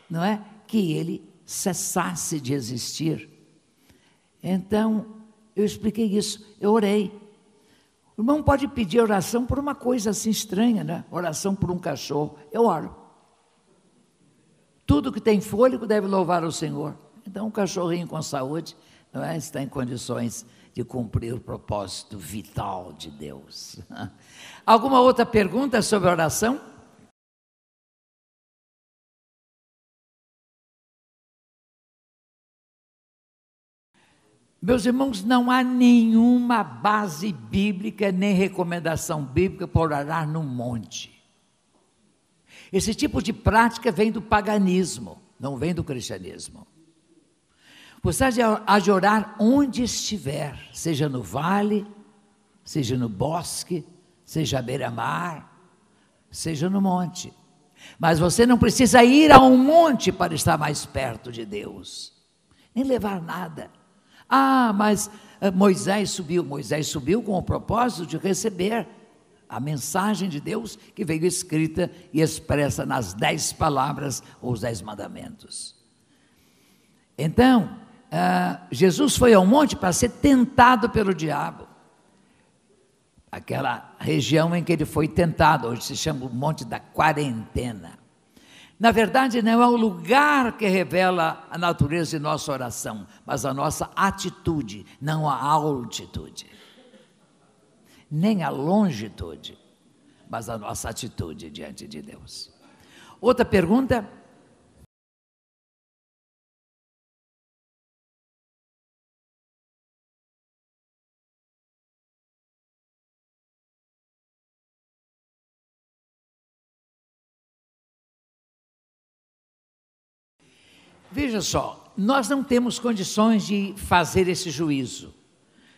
não é? Que ele cessasse de existir. Então, eu expliquei isso, eu orei. O irmão pode pedir oração por uma coisa assim estranha, né? Oração por um cachorro, eu oro. Tudo que tem fôlego deve louvar ao Senhor. Então, um cachorrinho com saúde, não é? Está em condições de cumprir o propósito vital de Deus. Alguma outra pergunta sobre oração? Meus irmãos, não há nenhuma base bíblica, nem recomendação bíblica para orar no monte. Esse tipo de prática vem do paganismo, não vem do cristianismo. Você há de orar onde estiver, seja no vale, seja no bosque, seja à beira-mar, seja no monte. Mas você não precisa ir a um monte para estar mais perto de Deus, nem levar nada. Mas Moisés subiu com o propósito de receber a mensagem de Deus que veio escrita e expressa nas 10 palavras ou os 10 mandamentos. Então, Jesus foi ao monte para ser tentado pelo diabo. Aquela região em que ele foi tentado, hoje se chama o Monte da Quarentena. Na verdade, não é o lugar que revela a natureza de nossa oração, mas a nossa atitude, não a altitude, nem a longitude, mas a nossa atitude diante de Deus. Outra pergunta? Veja só, nós não temos condições de fazer esse juízo.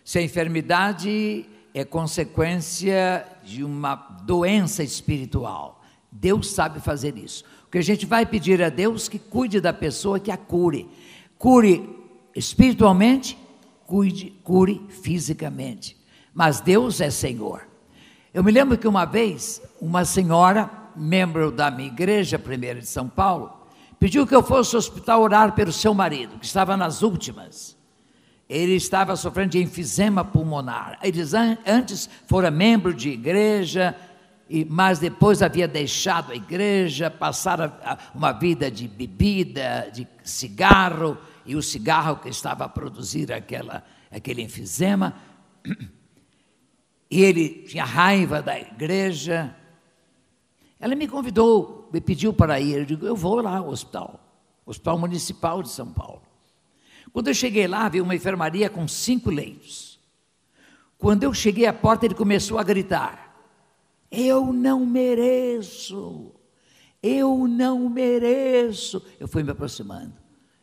Se a enfermidade é consequência de uma doença espiritual, Deus sabe fazer isso. O que a gente vai pedir a Deus que cuide da pessoa, que a cure. Cure espiritualmente, cure fisicamente. Mas Deus é Senhor. Eu me lembro que uma vez, uma senhora, membro da minha igreja, primeira de São Paulo, pediu que eu fosse ao hospital orar pelo seu marido, que estava nas últimas. Ele estava sofrendo de enfisema pulmonar. Eles antes fora membro de igreja, mas depois havia deixado a igreja, passaram uma vida de bebida, de cigarro, e o cigarro que estava a produzir aquele enfisema. E ele tinha raiva da igreja. Ela me convidou, me pediu para ir. Eu digo, eu vou lá ao Hospital Municipal de São Paulo. Quando eu cheguei lá, vi uma enfermaria com 5 leitos. Quando eu cheguei à porta, ele começou a gritar, eu não mereço, eu não mereço. Eu fui me aproximando,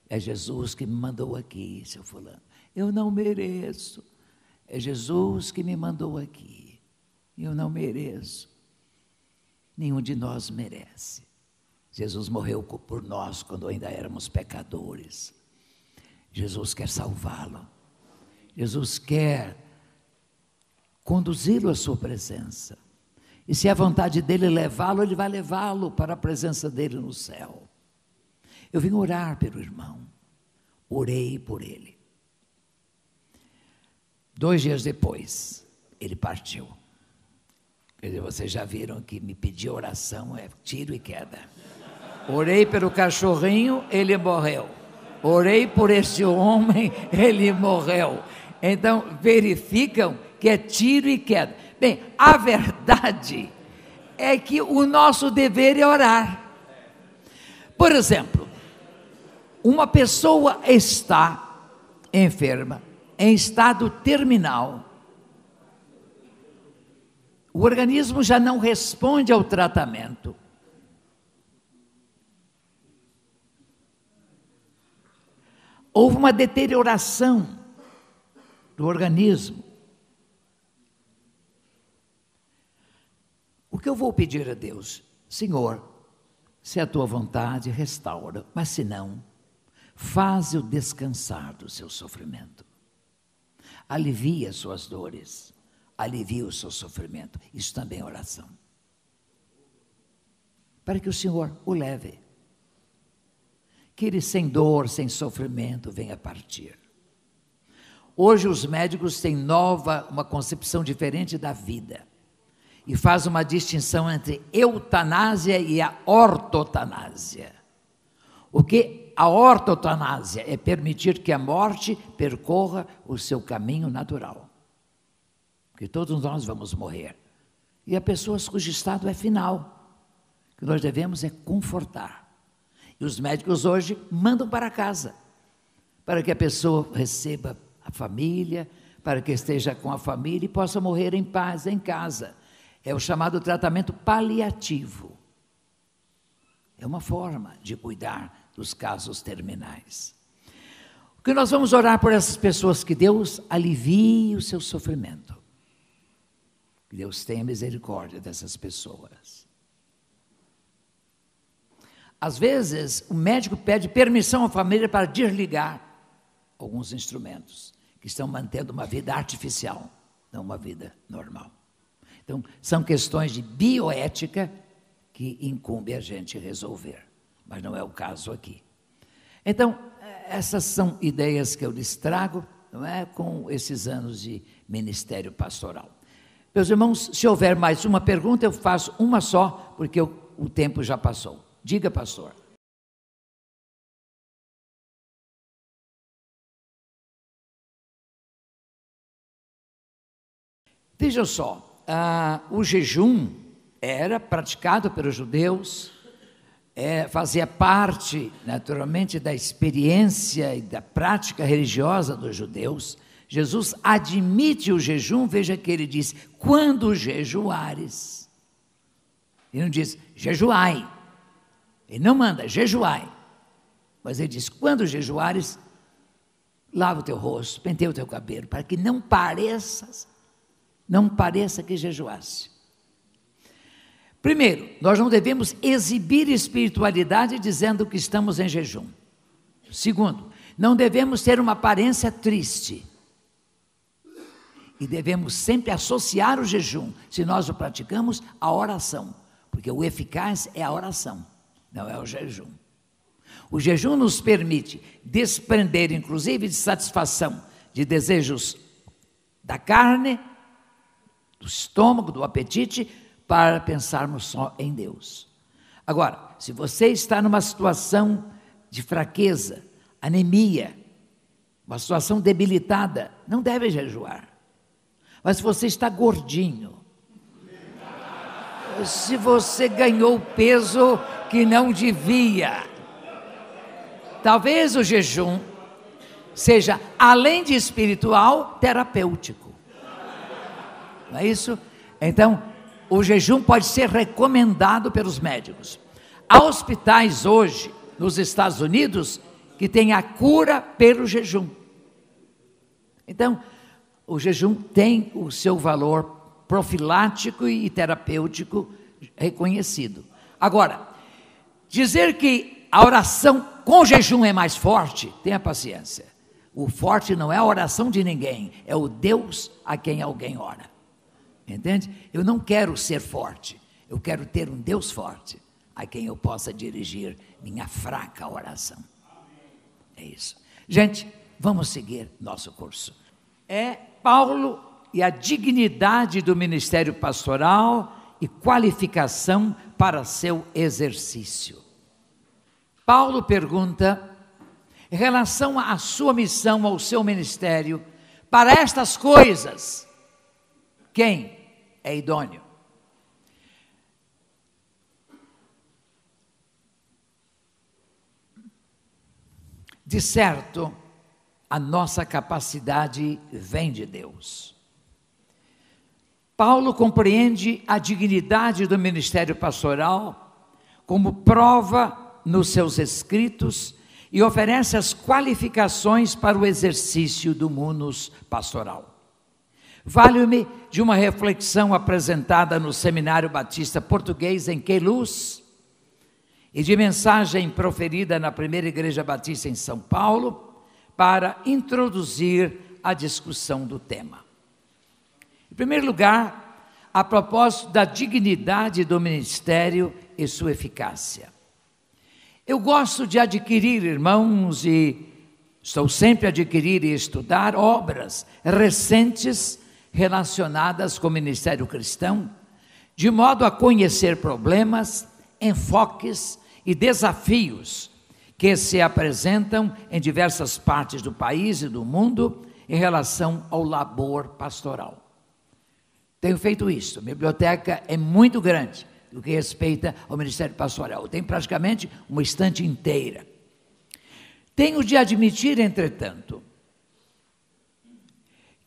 é Jesus que me mandou aqui, seu fulano. Eu não mereço, é Jesus que me mandou aqui, eu não mereço. Nenhum de nós merece. Jesus morreu por nós quando ainda éramos pecadores. Jesus quer salvá-lo. Jesus quer conduzi-lo à sua presença. E se é a vontade dele levá-lo, ele vai levá-lo para a presença dele no céu. Eu vim orar pelo irmão. Orei por ele. 2 dias depois, ele partiu. Quer dizer, vocês já viram que me pedir oração é tiro e queda. Orei pelo cachorrinho, ele morreu. Orei por esse homem, ele morreu. Então, verificam que é tiro e queda. Bem, a verdade é que o nosso dever é orar. Por exemplo, uma pessoa está enferma, em estado terminal. O organismo já não responde ao tratamento. Houve uma deterioração do organismo. O que eu vou pedir a Deus? Senhor, se é a tua vontade, restaura, mas se não, faze-o descansar do seu sofrimento. Alivia as suas dores. Alivia o seu sofrimento. Isso também é oração. Para que o Senhor o leve. Que ele sem dor, sem sofrimento, venha partir. Hoje os médicos têm uma concepção diferente da vida. E faz uma distinção entre eutanásia e a ortotanásia. O que a ortotanásia é permitir que a morte percorra o seu caminho natural. Porque todos nós vamos morrer. E há pessoas cujo estado é final. O que nós devemos é confortar. E os médicos hoje mandam para casa, para que a pessoa receba a família, para que esteja com a família e possa morrer em paz, em casa. É o chamado tratamento paliativo. É uma forma de cuidar dos casos terminais. O Porque nós vamos orar por essas pessoas, que Deus alivie o seu sofrimento. Que Deus tenha misericórdia dessas pessoas. Às vezes, o médico pede permissão à família para desligar alguns instrumentos que estão mantendo uma vida artificial, não uma vida normal. Então, são questões de bioética que incumbe a gente resolver, mas não é o caso aqui. Então, essas são ideias que eu lhes trago, não é, com esses anos de ministério pastoral. Meus irmãos, se houver mais uma pergunta, eu faço uma só, porque o tempo já passou. Diga, pastor. Veja só, o jejum era praticado pelos judeus, fazia parte, naturalmente, da experiência e da prática religiosa dos judeus. Jesus admite o jejum, veja que ele diz, quando jejuares. Ele não diz, jejuai. Ele não manda, jejuai. Mas ele diz, quando jejuares, lava o teu rosto, penteia o teu cabelo, para que não pareça que jejuasse. Primeiro, nós não devemos exibir espiritualidade dizendo que estamos em jejum. Segundo, não devemos ter uma aparência triste. E devemos sempre associar o jejum, se nós o praticamos, à oração. Porque o eficaz é a oração, não é o jejum. O jejum nos permite desprender, inclusive, de satisfação de desejos da carne, do estômago, do apetite, para pensarmos só em Deus. Agora, se você está numa situação de fraqueza, anemia, uma situação debilitada, não deve jejuar. Mas se você está gordinho, se você ganhou peso que não devia, talvez o jejum seja, além de espiritual, terapêutico. Não é isso? Então, o jejum pode ser recomendado pelos médicos. Há hospitais hoje, nos Estados Unidos, que têm a cura pelo jejum. Então, o jejum tem o seu valor profilático e terapêutico reconhecido. Agora, dizer que a oração com jejum é mais forte, tenha paciência. O forte não é a oração de ninguém, é o Deus a quem alguém ora. Entende? Eu não quero ser forte, eu quero ter um Deus forte, a quem eu possa dirigir minha fraca oração. É isso. Gente, vamos seguir nosso curso. É Paulo e a dignidade do ministério pastoral e qualificação para seu exercício. Paulo pergunta, em relação à sua missão, ao seu ministério, para estas coisas, quem é idôneo? De certo, a nossa capacidade vem de Deus. Paulo compreende a dignidade do ministério pastoral como prova nos seus escritos e oferece as qualificações para o exercício do munus pastoral. Valho-me de uma reflexão apresentada no Seminário Batista Português em Queluz e de mensagem proferida na Primeira Igreja Batista em São Paulo para introduzir a discussão do tema. Em primeiro lugar, a propósito da dignidade do ministério e sua eficácia. Eu gosto de adquirir, irmãos, e estou sempre a adquirir e estudar obras recentes relacionadas com o ministério cristão, de modo a conhecer problemas, enfoques e desafios que se apresentam em diversas partes do país e do mundo em relação ao labor pastoral. Tenho feito isso, a biblioteca é muito grande no que respeita ao ministério pastoral, tem praticamente uma estante inteira. Tenho de admitir, entretanto,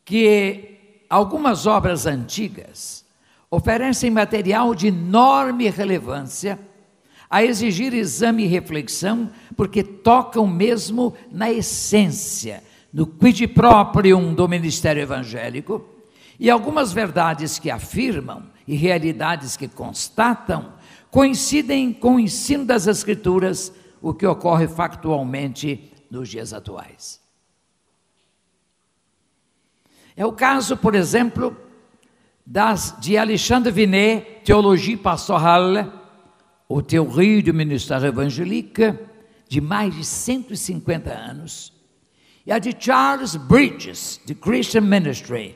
que algumas obras antigas oferecem material de enorme relevância a exigir exame e reflexão, porque tocam mesmo na essência, no quid proprium do ministério evangélico, e algumas verdades que afirmam e realidades que constatam coincidem com o ensino das Escrituras, o que ocorre factualmente nos dias atuais. É o caso, por exemplo, de Alexandre Vinet, Théologie pastorale, ou Théorie du ministère évangélique, de mais de 150 anos, e a de Charles Bridges, de Christian Ministry,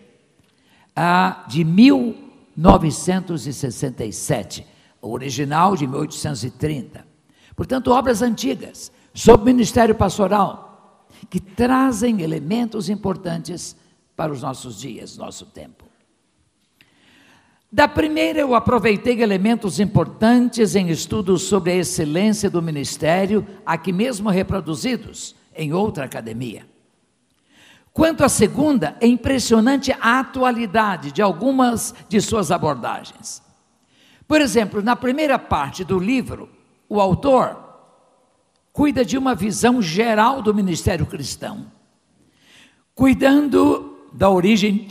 de 1967, o original de 1830. Portanto, obras antigas sobre o ministério pastoral, que trazem elementos importantes para os nossos dias, nosso tempo. Da primeira, eu aproveitei elementos importantes em estudos sobre a excelência do ministério, aqui mesmo reproduzidos em outra academia. Quanto à segunda, é impressionante a atualidade de algumas de suas abordagens. Por exemplo, na primeira parte do livro, o autor cuida de uma visão geral do ministério cristão, cuidando da origem,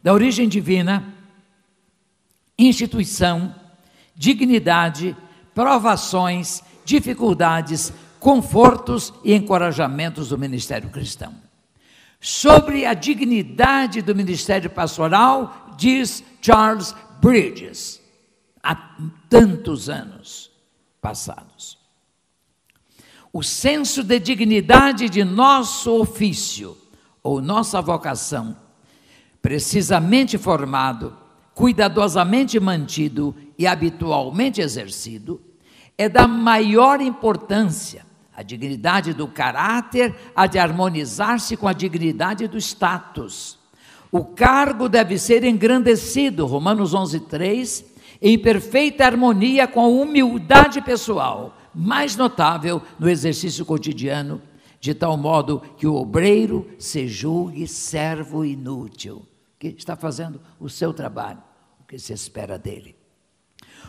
da origem divina, instituição, dignidade, provações, dificuldades, confortos e encorajamentos do ministério cristão. Sobre a dignidade do ministério pastoral, diz Charles Bridges, há tantos anos passados. O senso de dignidade de nosso ofício, ou nossa vocação, precisamente formado, cuidadosamente mantido e habitualmente exercido, é da maior importância. A dignidade do caráter há de harmonizar-se com a dignidade do status. O cargo deve ser engrandecido, Romanos 11:3, em perfeita harmonia com a humildade pessoal, mais notável no exercício cotidiano, de tal modo que o obreiro se julgue servo inútil, que está fazendo o seu trabalho, o que se espera dele.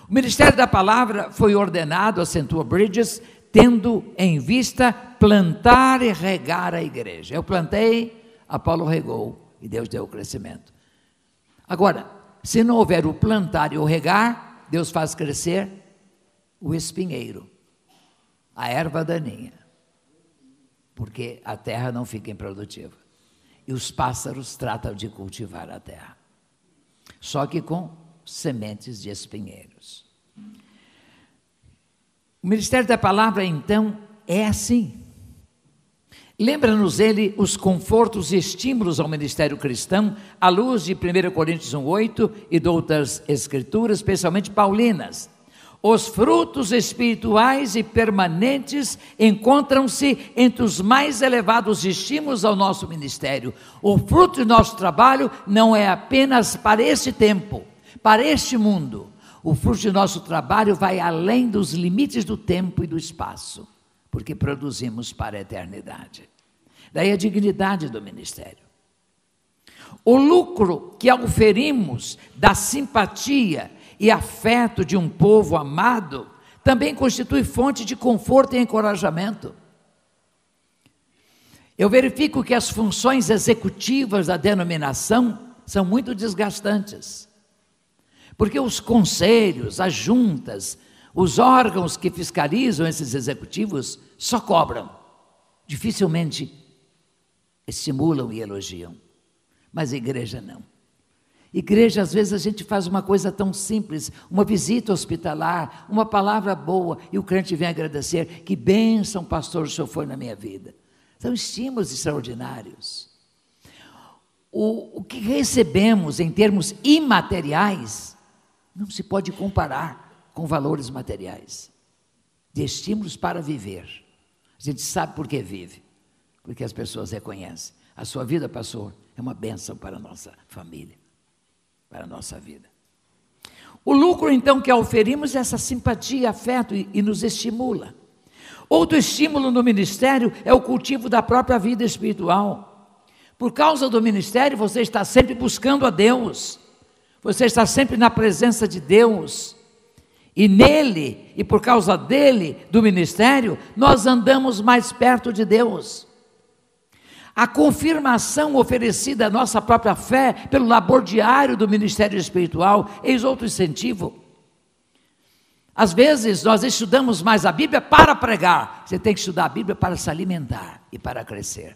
O ministério da palavra foi ordenado, acentua Bridges, tendo em vista plantar e regar a igreja. Eu plantei, Apolo regou e Deus deu o crescimento. Agora, se não houver o plantar e o regar, Deus faz crescer o espinheiro, a erva daninha, porque a terra não fica improdutiva. E os pássaros tratam de cultivar a terra, só que com sementes de espinheiros. O ministério da palavra, então, é assim. Lembra-nos ele os confortos e estímulos ao ministério cristão, à luz de 1 Coríntios 1:8 e de outras escrituras, especialmente paulinas. Os frutos espirituais e permanentes encontram-se entre os mais elevados estímulos ao nosso ministério. O fruto do nosso trabalho não é apenas para este tempo, para este mundo. O fruto do nosso trabalho vai além dos limites do tempo e do espaço, porque produzimos para a eternidade. Daí a dignidade do ministério. O lucro que auferimos da simpatia e afeto de um povo amado também constitui fonte de conforto e encorajamento. Eu verifico que as funções executivas da denominação são muito desgastantes, porque os conselhos, as juntas, os órgãos que fiscalizam esses executivos só cobram, dificilmente estimulam e elogiam, mas a igreja não. Igreja, às vezes a gente faz uma coisa tão simples, uma visita hospitalar, uma palavra boa, e o crente vem agradecer, que bênção, pastor, o senhor foi na minha vida. São estímulos extraordinários. O que recebemos em termos imateriais, não se pode comparar com valores materiais, de estímulos para viver. A gente sabe por que vive, porque as pessoas reconhecem. A sua vida, pastor, é uma bênção para a nossa família, para a nossa vida. O lucro, então, que oferimos é essa simpatia, afeto e nos estimula. Outro estímulo no ministério é o cultivo da própria vida espiritual. Por causa do ministério, você está sempre buscando a Deus, você está sempre na presença de Deus, E nele, e por causa dele, do ministério, nós andamos mais perto de Deus. A confirmação oferecida à nossa própria fé pelo labor diário do ministério espiritual, eis outro incentivo. Às vezes nós estudamos mais a Bíblia para pregar. Você tem que estudar a Bíblia para se alimentar e para crescer.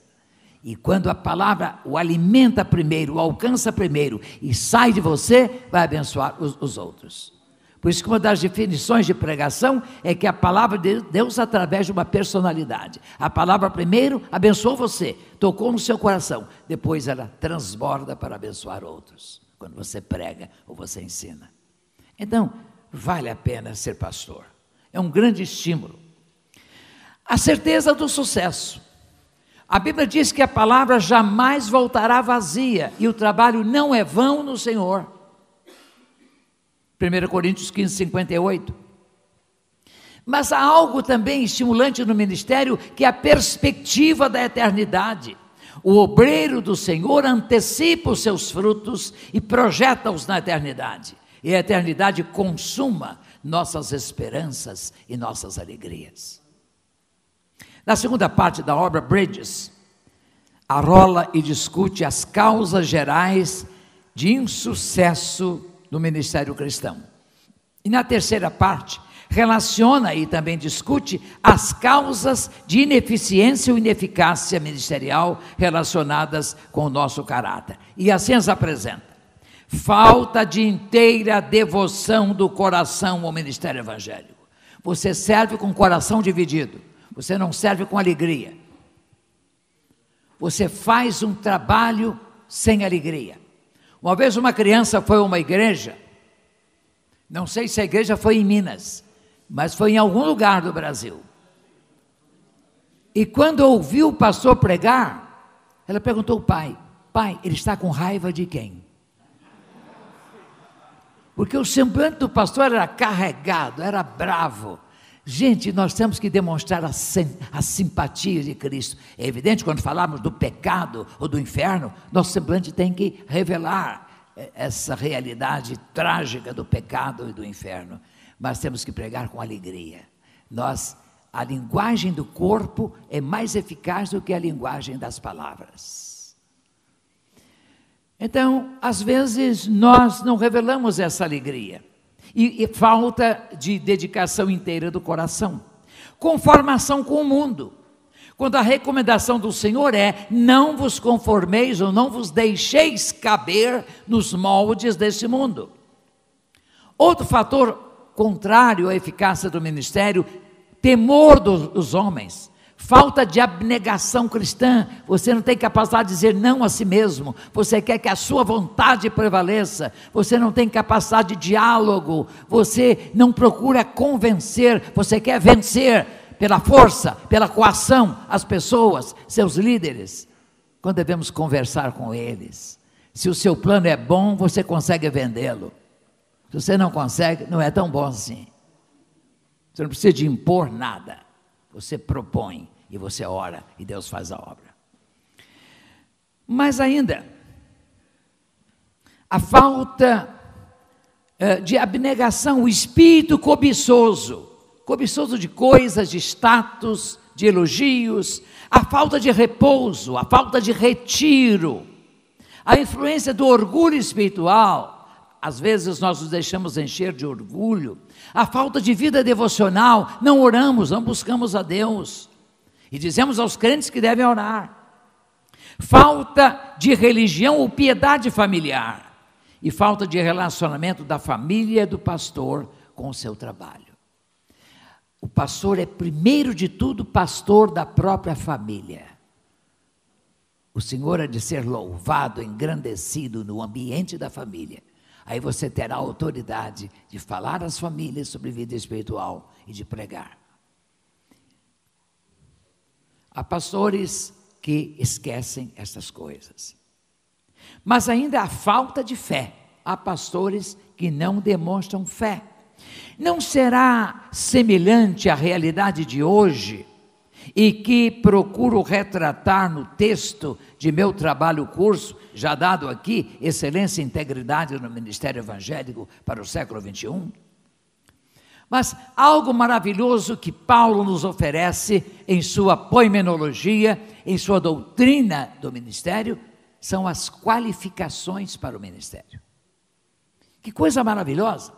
E quando a palavra o alimenta primeiro, o alcança primeiro e sai de você, vai abençoar os outros. Por isso que uma das definições de pregação é que a palavra de Deus através de uma personalidade. A palavra primeiro abençoou você, tocou no seu coração, depois ela transborda para abençoar outros, quando você prega ou você ensina. Então, vale a pena ser pastor, é um grande estímulo. A certeza do sucesso. A Bíblia diz que a palavra jamais voltará vazia e o trabalho não é vão no Senhor. 1 Coríntios 15, 58. Mas há algo também estimulante no ministério, que é a perspectiva da eternidade. O obreiro do Senhor antecipa os seus frutos e projeta-os na eternidade. E a eternidade consuma nossas esperanças e nossas alegrias. Na segunda parte da obra, Bridges arrola e discute as causas gerais de insucesso no ministério cristão. E na terceira parte, relaciona e também discute as causas de ineficiência ou ineficácia ministerial relacionadas com o nosso caráter. E assim as apresenta. Falta de inteira devoção do coração ao ministério evangélico. Você serve com o coração dividido, você não serve com alegria. Você faz um trabalho sem alegria. Uma vez uma criança foi a uma igreja, não sei se a igreja foi em Minas, mas foi em algum lugar do Brasil. E quando ouviu o pastor pregar, ela perguntou ao pai, ele está com raiva de quem? Porque o semblante do pastor era carregado, era bravo. Gente, nós temos que demonstrar a simpatia de Cristo. É evidente, quando falamos do pecado ou do inferno, nosso semblante tem que revelar essa realidade trágica do pecado e do inferno. Mas temos que pregar com alegria. A linguagem do corpo é mais eficaz do que a linguagem das palavras. Então, às vezes, nós não revelamos essa alegria. E falta de dedicação inteira do coração, conformação com o mundo, quando a recomendação do Senhor é, não vos conformeis ou não vos deixeis caber nos moldes desse mundo. Outro fator contrário à eficácia do ministério, temor dos homens, falta de abnegação cristã. Você não tem capacidade de dizer não a si mesmo, você quer que a sua vontade prevaleça, você não tem capacidade de diálogo, você não procura convencer, você quer vencer pela força, pela coação as pessoas, seus líderes, quando devemos conversar com eles. Se o seu plano é bom, você consegue vendê-lo. Se você não consegue, não é tão bom assim. Você não precisa de impor nada. Você propõe e você ora e Deus faz a obra. Mas ainda, a falta de abnegação, o espírito cobiçoso de coisas, de status, de elogios, a falta de repouso, a falta de retiro, a influência do orgulho espiritual. Às vezes nós nos deixamos encher de orgulho, a falta de vida devocional, não oramos, não buscamos a Deus, e dizemos aos crentes que devem orar, falta de religião ou piedade familiar, e falta de relacionamento da família do pastor com o seu trabalho. O pastor é, primeiro de tudo, pastor da própria família. O Senhor é de ser louvado, engrandecido no ambiente da família. Aí você terá a autoridade de falar às famílias sobre vida espiritual e de pregar. Há pastores que esquecem essas coisas. Mas ainda há falta de fé. Há pastores que não demonstram fé. Não será semelhante à realidade de hoje e que procuro retratar no texto de meu trabalho curso, já dado aqui, Excelência e Integridade no Ministério Evangélico para o século XXI? Mas algo maravilhoso que Paulo nos oferece em sua poimenologia, em sua doutrina do ministério, são as qualificações para o ministério. Que coisa maravilhosa!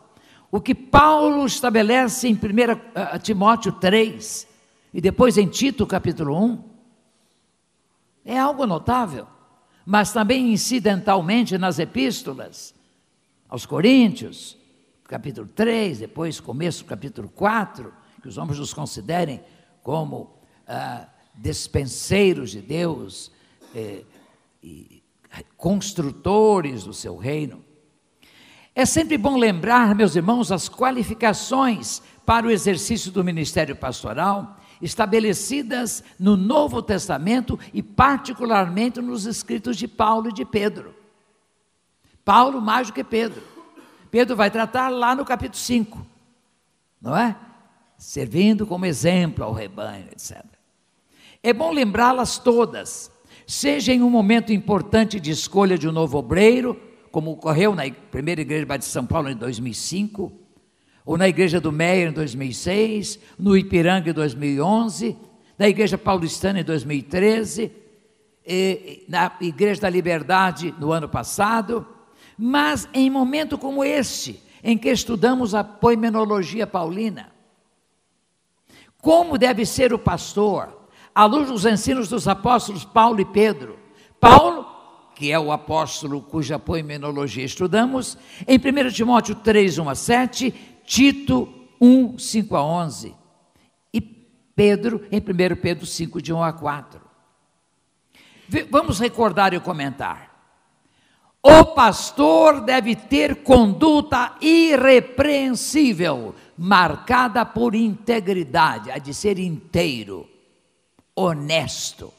O que Paulo estabelece em 1 Timóteo 3 e depois em Tito capítulo 1, é algo notável, mas também incidentalmente nas epístolas aos Coríntios, capítulo 3, depois começo do capítulo 4, que os homens nos considerem como despenseiros de Deus, e construtores do seu reino. É sempre bom lembrar, meus irmãos, as qualificações para o exercício do ministério pastoral, estabelecidas no Novo Testamento e particularmente nos escritos de Paulo e de Pedro. Paulo mais do que Pedro. Pedro vai tratar lá no capítulo 5, não é? Servindo como exemplo ao rebanho, etc. É bom lembrá-las todas, seja em um momento importante de escolha de um novo obreiro, como ocorreu na primeira igreja batista de São Paulo em 2005, ou na igreja do Meier em 2006, no Ipiranga em 2011, na igreja paulistana em 2013, na igreja da Liberdade no ano passado, mas em momento como este, em que estudamos a poimenologia paulina, como deve ser o pastor, à luz dos ensinos dos apóstolos Paulo e Pedro. Paulo, que é o apóstolo cuja poimenologia estudamos, em 1 Timóteo 3, 1 a 7, Tito 1, 5 a 11, e Pedro em 1 Pedro 5, de 1 a 4. Vamos recordar e comentar. O pastor deve ter conduta irrepreensível, marcada por integridade, há de ser inteiro, honesto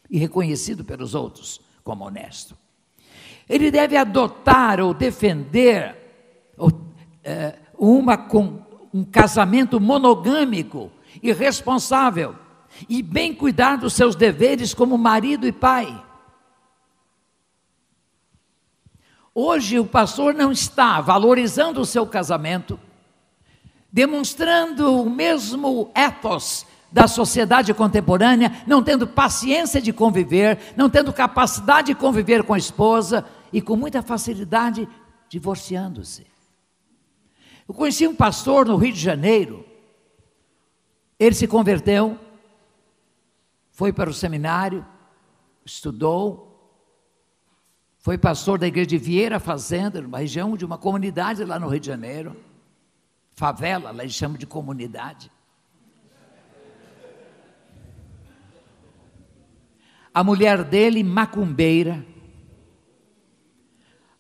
e reconhecido pelos outros como honesto. Ele deve adotar ou defender um casamento monogâmico e responsável, e bem cuidar dos seus deveres como marido e pai. Hoje o pastor não está valorizando o seu casamento, demonstrando o mesmo ethos da sociedade contemporânea, não tendo paciência de conviver, não tendo capacidade de conviver com a esposa e com muita facilidade divorciando-se. Eu conheci um pastor no Rio de Janeiro, ele se converteu, foi para o seminário, estudou, foi pastor da igreja de Vieira Fazenda, numa região de uma comunidade lá no Rio de Janeiro, favela, lá eles chamam de comunidade. A mulher dele, macumbeira.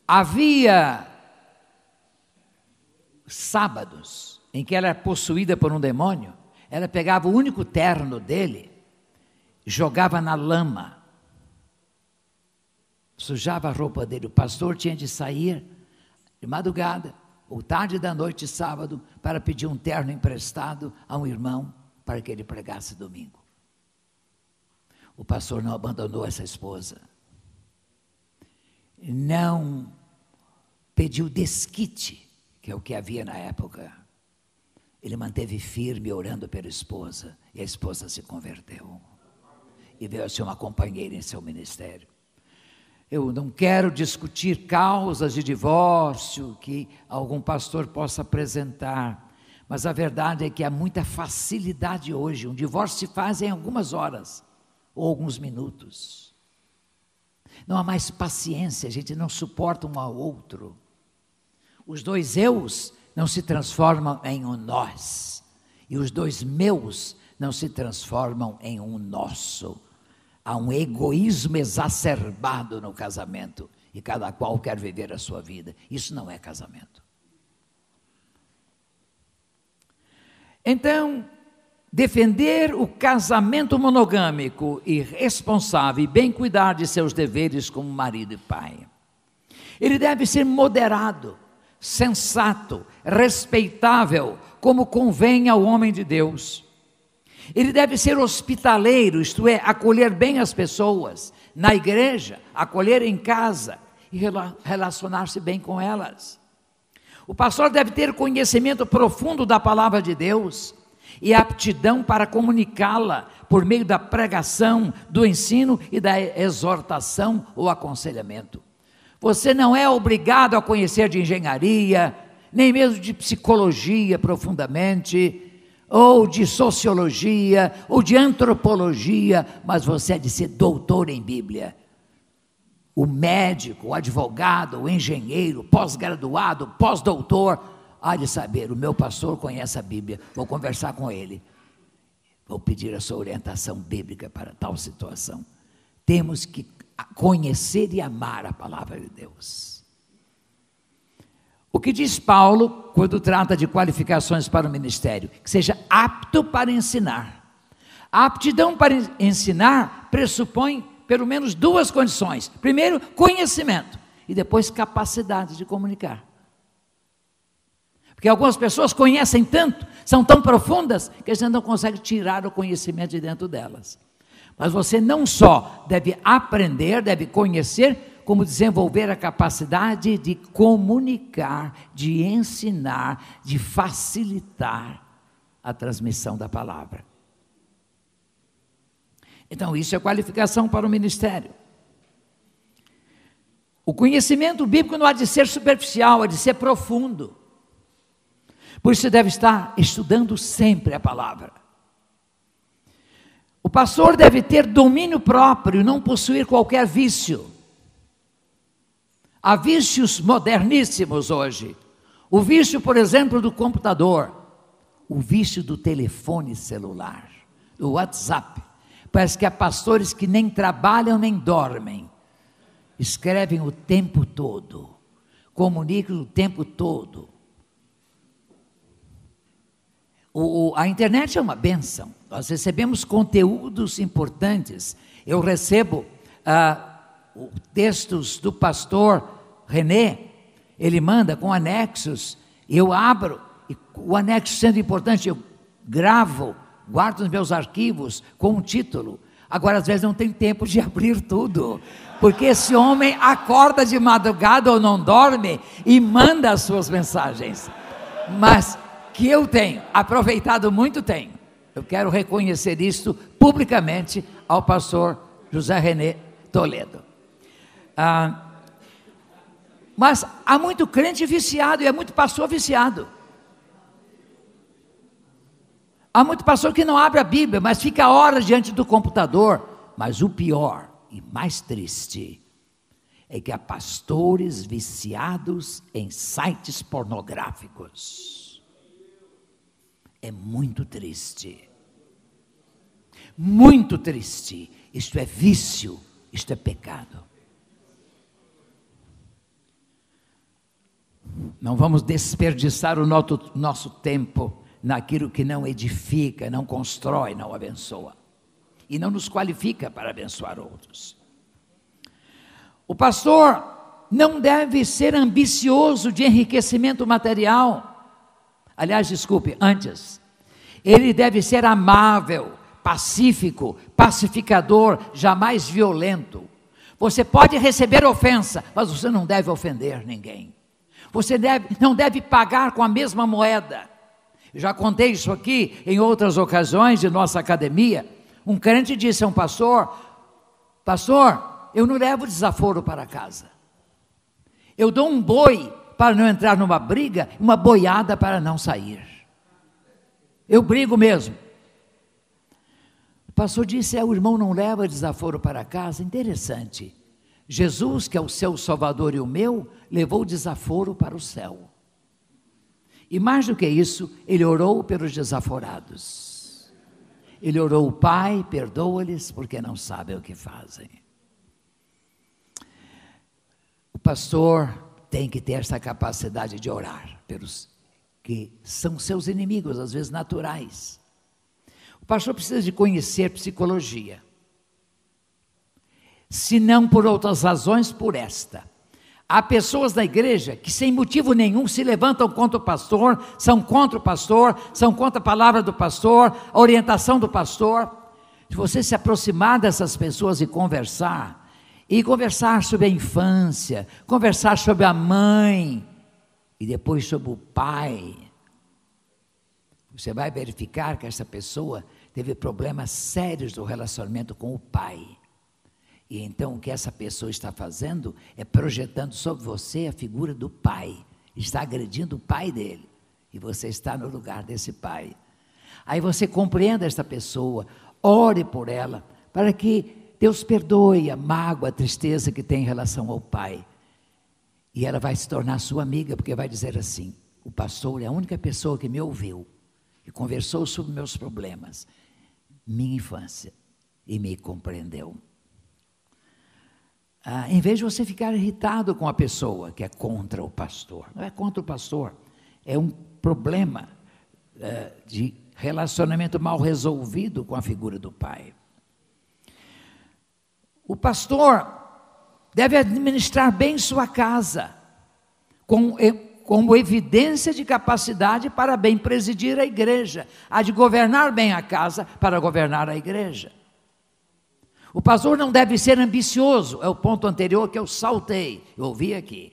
Havia sábados em que ela era possuída por um demônio, ela pegava o único terno dele, jogava na lama, sujava a roupa dele. O pastor tinha de sair de madrugada ou tarde da noite de sábado para pedir um terno emprestado a um irmão para que ele pregasse domingo. O pastor não abandonou essa esposa, não pediu desquite, que é o que havia na época. Ele manteve firme orando pela esposa, e a esposa se converteu e veio a ser uma companheira em seu ministério. Eu não quero discutir causas de divórcio que algum pastor possa apresentar, mas a verdade é que há muita facilidade hoje. Um divórcio se faz em algumas horas ou alguns minutos. Não há mais paciência, a gente não suporta um ao outro. Os dois eus não se transformam em um nós, e os dois meus não se transformam em um nosso. Há um egoísmo exacerbado no casamento, e cada qual quer viver a sua vida. Isso não é casamento. Então, defender o casamento monogâmico e responsável, e bem cuidar de seus deveres como marido e pai. Ele deve ser moderado, sensato, respeitável, como convém ao homem de Deus. Ele deve ser hospitaleiro, isto é, acolher bem as pessoas, na igreja, acolher em casa e relacionar-se bem com elas. O pastor deve ter conhecimento profundo da palavra de Deus e aptidão para comunicá-la por meio da pregação, do ensino e da exortação ou aconselhamento. Você não é obrigado a conhecer de engenharia, nem mesmo de psicologia profundamente, ou de sociologia, ou de antropologia, mas você é de ser doutor em Bíblia. O médico, o advogado, o engenheiro, pós-graduado, pós-doutor, há de saber, o meu pastor conhece a Bíblia, vou conversar com ele, vou pedir a sua orientação bíblica para tal situação. Temos que conhecer e amar a palavra de Deus. O que diz Paulo quando trata de qualificações para o ministério? Que seja apto para ensinar. A aptidão para ensinar pressupõe pelo menos duas condições. Primeiro, conhecimento, e depois capacidade de comunicar. Porque algumas pessoas conhecem tanto, são tão profundas, que a gente não consegue tirar o conhecimento de dentro delas. Mas você não só deve aprender, deve conhecer, como desenvolver a capacidade de comunicar, de ensinar, de facilitar a transmissão da palavra. Então, isso é qualificação para o ministério. O conhecimento bíblico não há de ser superficial, há de ser profundo. Por isso você deve estar estudando sempre a palavra. O pastor deve ter domínio próprio, não possuir qualquer vício. Há vícios moderníssimos hoje. O vício, por exemplo, do computador. O vício do telefone celular, do WhatsApp. Parece que há pastores que nem trabalham nem dormem. Escrevem o tempo todo. Comunicam o tempo todo. A internet é uma bênção. Nós recebemos conteúdos importantes. Eu recebo textos do pastor René, ele manda com anexos, eu abro, e o anexo sendo importante, eu gravo, guardo nos meus arquivos com um título. Agora, às vezes, não tem tempo de abrir tudo, porque esse homem acorda de madrugada ou não dorme e manda as suas mensagens. Mas que eu tenho aproveitado muito, tenho. Eu quero reconhecer isso publicamente ao pastor José René Toledo. Mas há muito crente viciado e há muito pastor viciado. Há muito pastor que não abre a Bíblia, mas fica horas diante do computador. Mas o pior e mais triste é que há pastores viciados em sites pornográficos. É muito triste. Muito triste. Isto é vício, isto é pecado. Não vamos desperdiçar o nosso tempo naquilo que não edifica, não constrói, não abençoa. E não nos qualifica para abençoar outros. O pastor não deve ser ambicioso de enriquecimento material. Aliás, desculpe, antes. Ele deve ser amável, pacífico, pacificador, jamais violento. Você pode receber ofensa, mas você não deve ofender ninguém. Você não deve pagar com a mesma moeda. Eu já contei isso aqui em outras ocasiões de nossa academia. Um crente disse a um pastor: pastor, eu não levo desaforo para casa. Eu dou um boi para não entrar numa briga, uma boiada para não sair. Eu brigo mesmo. O pastor disse: o irmão não leva desaforo para casa. Interessante. Jesus, que é o seu Salvador e o meu, levou desaforo para o céu. E mais do que isso, ele orou pelos desaforados. Ele orou: Pai, perdoa-lhes, porque não sabem o que fazem. O pastor tem que ter essa capacidade de orar pelos que são seus inimigos, às vezes naturais. O pastor precisa de conhecer psicologia. Se não por outras razões, por esta. Há pessoas da igreja que sem motivo nenhum se levantam contra o pastor, são contra o pastor, são contra a palavra do pastor, a orientação do pastor. Se você se aproximar dessas pessoas e conversar sobre a infância, conversar sobre a mãe, e depois sobre o pai, você vai verificar que essa pessoa teve problemas sérios no relacionamento com o pai. E então o que essa pessoa está fazendo é projetando sobre você a figura do pai. Está agredindo o pai dele. E você está no lugar desse pai. Aí você compreenda esta pessoa, ore por ela, para que Deus perdoe a mágoa, a tristeza que tem em relação ao pai. E ela vai se tornar sua amiga, porque vai dizer assim: o pastor é a única pessoa que me ouviu e conversou sobre meus problemas, minha infância, e me compreendeu. Em vez de você ficar irritado com a pessoa que é contra o pastor, não é contra o pastor, é um problema de relacionamento mal resolvido com a figura do pai. O pastor deve administrar bem sua casa, como evidência de capacidade para bem presidir a igreja, há de governar bem a casa para governar a igreja. O pastor não deve ser ambicioso, é o ponto anterior que eu saltei, eu ouvi aqui.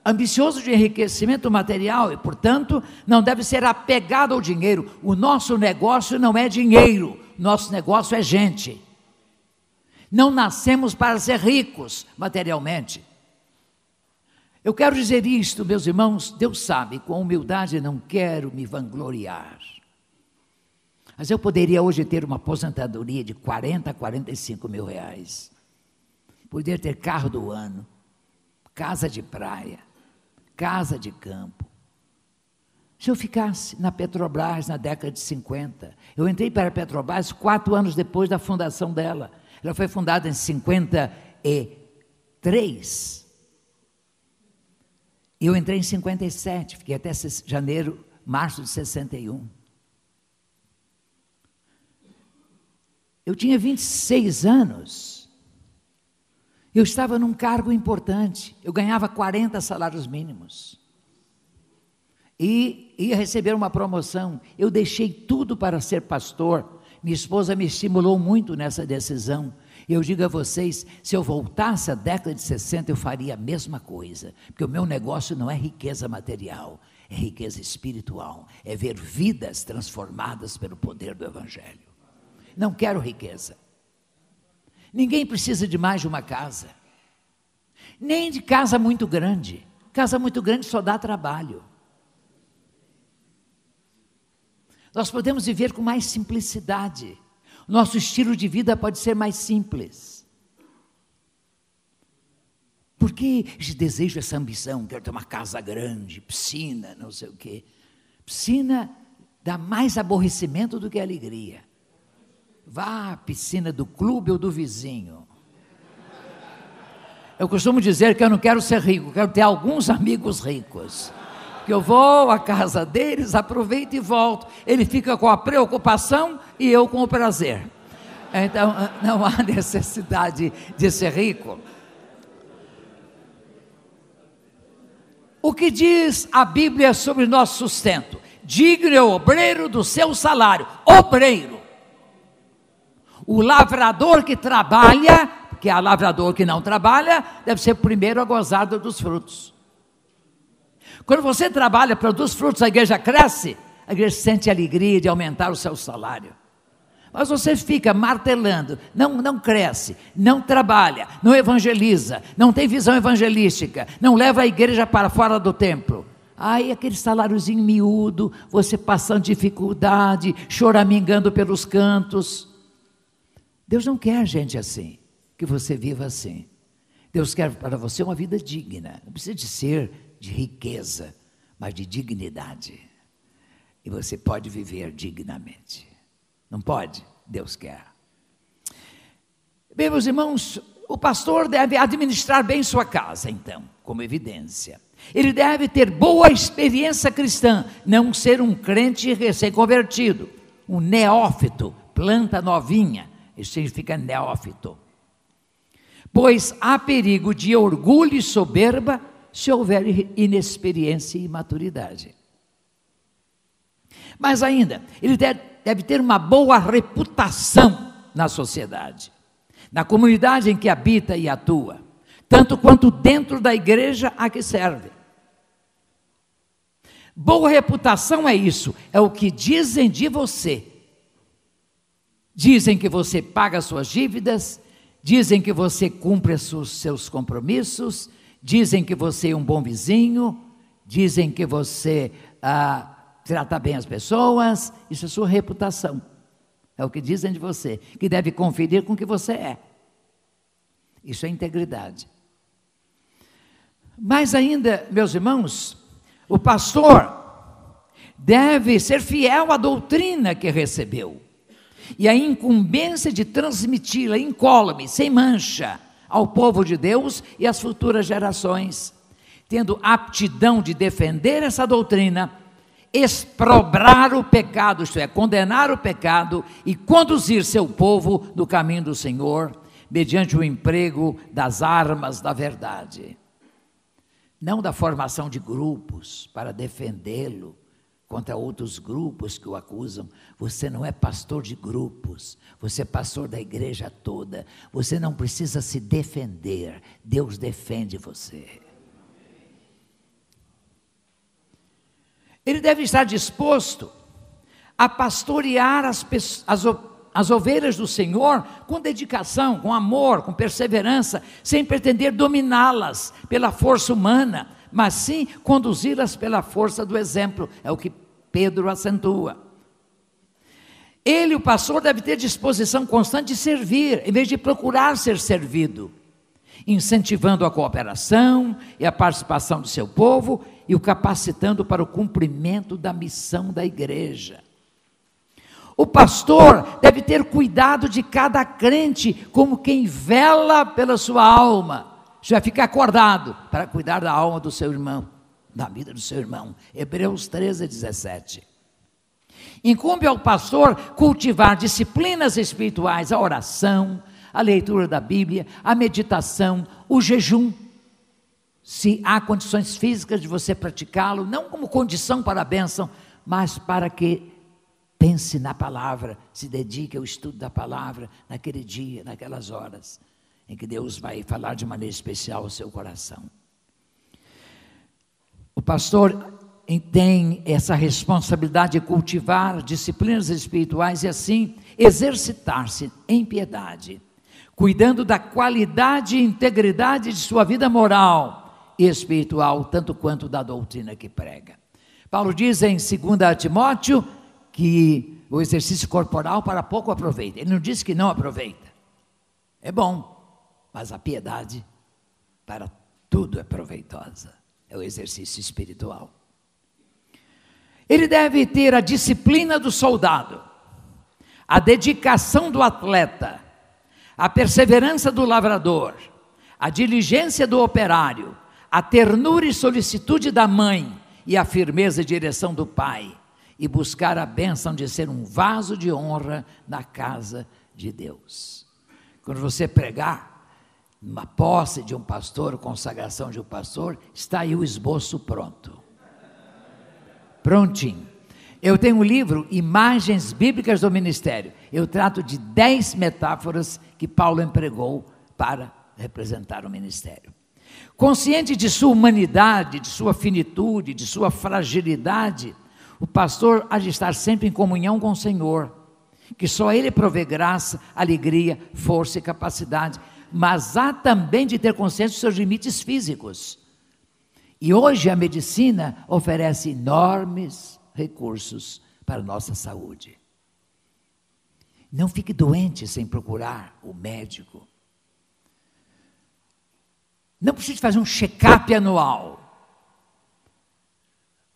Ambicioso de enriquecimento material e, portanto, não deve ser apegado ao dinheiro. O nosso negócio não é dinheiro, nosso negócio é gente. Não nascemos para ser ricos materialmente. Eu quero dizer isto, meus irmãos, Deus sabe, com humildade não quero me vangloriar. Mas eu poderia hoje ter uma aposentadoria de 40 a 45 mil reais. Poderia ter carro do ano, casa de praia, casa de campo. Se eu ficasse na Petrobras na década de 50, eu entrei para a Petrobras 4 anos depois da fundação dela. Ela foi fundada em 53. E eu entrei em 57, fiquei até março de 61. Eu tinha 26 anos, eu estava num cargo importante, eu ganhava 40 salários mínimos, e ia receber uma promoção. Eu deixei tudo para ser pastor. Minha esposa me estimulou muito nessa decisão. Eu digo a vocês, se eu voltasse à década de 60, eu faria a mesma coisa, porque o meu negócio não é riqueza material, é riqueza espiritual, é ver vidas transformadas pelo poder do Evangelho. Não quero riqueza. Ninguém precisa de mais de uma casa, nem de casa muito grande. Casa muito grande só dá trabalho. Nós podemos viver com mais simplicidade. Nosso estilo de vida pode ser mais simples. Por que esse desejo, essa ambição? Quero ter uma casa grande, piscina, não sei o quê. Piscina dá mais aborrecimento do que alegria. Vá à piscina do clube ou do vizinho. Eu costumo dizer que eu não quero ser rico, quero ter alguns amigos ricos. Que eu vou à casa deles, aproveito e volto. Ele fica com a preocupação e eu com o prazer. Então, não há necessidade de ser rico. O que diz a Bíblia sobre nosso sustento? Digno é o obreiro do seu salário. Obreiro. O lavrador que trabalha, que é o lavrador que não trabalha, deve ser o primeiro a gozar dos frutos. Quando você trabalha, produz frutos, a igreja cresce, a igreja sente alegria de aumentar o seu salário. Mas você fica martelando, não cresce, não trabalha, não evangeliza, não tem visão evangelística, não leva a igreja para fora do templo. Aí aquele saláriozinho miúdo, você passando dificuldade, choramingando pelos cantos. Deus não quer gente assim, que você viva assim. Deus quer para você uma vida digna, não precisa de ser de riqueza, mas de dignidade. E você pode viver dignamente. Não pode? Deus quer. Bem, meus irmãos, o pastor deve administrar bem sua casa, então, como evidência. Ele deve ter boa experiência cristã, não ser um crente recém-convertido, um neófito, planta novinha, isso significa neófito. Pois há perigo de orgulho e soberba se houver inexperiência e imaturidade. Mas ainda, ele deve ter uma boa reputação na sociedade, na comunidade em que habita e atua. tanto quanto dentro da igreja a que serve. Boa reputação é isso, é o que dizem de você. Dizem que você paga suas dívidas, dizem que você cumpre os seus compromissos, dizem que você é um bom vizinho, dizem que você trata bem as pessoas. Isso é sua reputação, é o que dizem de você, que deve conferir com o que você é. Isso é integridade. Mas ainda, meus irmãos, o pastor deve ser fiel à doutrina que recebeu, e a incumbência de transmiti-la incólume, sem mancha, ao povo de Deus e às futuras gerações, tendo aptidão de defender essa doutrina, exprobrar o pecado, isto é, condenar o pecado e conduzir seu povo no caminho do Senhor, mediante o emprego das armas da verdade. Não da formação de grupos para defendê-lo contra outros grupos que o acusam. Você não é pastor de grupos, você é pastor da igreja toda. Você não precisa se defender, Deus defende você. Ele deve estar disposto a pastorear as ovelhas do Senhor com dedicação, com amor, com perseverança, sem pretender dominá-las pela força humana, mas sim conduzi-las pela força do exemplo. É o que Pedro acentua. Ele, o pastor, deve ter disposição constante de servir, em vez de procurar ser servido, incentivando a cooperação e a participação do seu povo e o capacitando para o cumprimento da missão da igreja. O pastor deve ter cuidado de cada crente, como quem vela pela sua alma. Já fica acordado para cuidar da alma do seu irmão, da vida do seu irmão. Hebreus 13:17. Incumbe ao pastor cultivar disciplinas espirituais, a oração, a leitura da Bíblia, a meditação, o jejum, se há condições físicas de você praticá-lo, não como condição para a bênção, mas para que pense na palavra, se dedique ao estudo da palavra, naquele dia, naquelas horas, em que Deus vai falar de maneira especial ao seu coração. O pastor tem essa responsabilidade de cultivar disciplinas espirituais e assim exercitar-se em piedade, cuidando da qualidade e integridade de sua vida moral e espiritual, tanto quanto da doutrina que prega. Paulo diz em 2 Timóteo que o exercício corporal para pouco aproveita. Ele não diz que não aproveita. É bom, mas a piedade para tudo é proveitosa. É o exercício espiritual. Ele deve ter a disciplina do soldado, a dedicação do atleta, a perseverança do lavrador, a diligência do operário, a ternura e solicitude da mãe e a firmeza e direção do pai, e buscar a bênção de ser um vaso de honra na casa de Deus. Quando você pregar uma posse de um pastor, consagração de um pastor, está aí o esboço pronto. Prontinho. Eu tenho um livro, Imagens Bíblicas do Ministério. Eu trato de 10 metáforas que Paulo empregou para representar o ministério. Consciente de sua humanidade, de sua finitude, de sua fragilidade, o pastor há de estar sempre em comunhão com o Senhor, que só Ele provê graça, alegria, força e capacidade, mas há também de ter consciência dos seus limites físicos. E hoje a medicina oferece enormes recursos para a nossa saúde. Não fique doente sem procurar o médico. Não precisa fazer um check-up anual.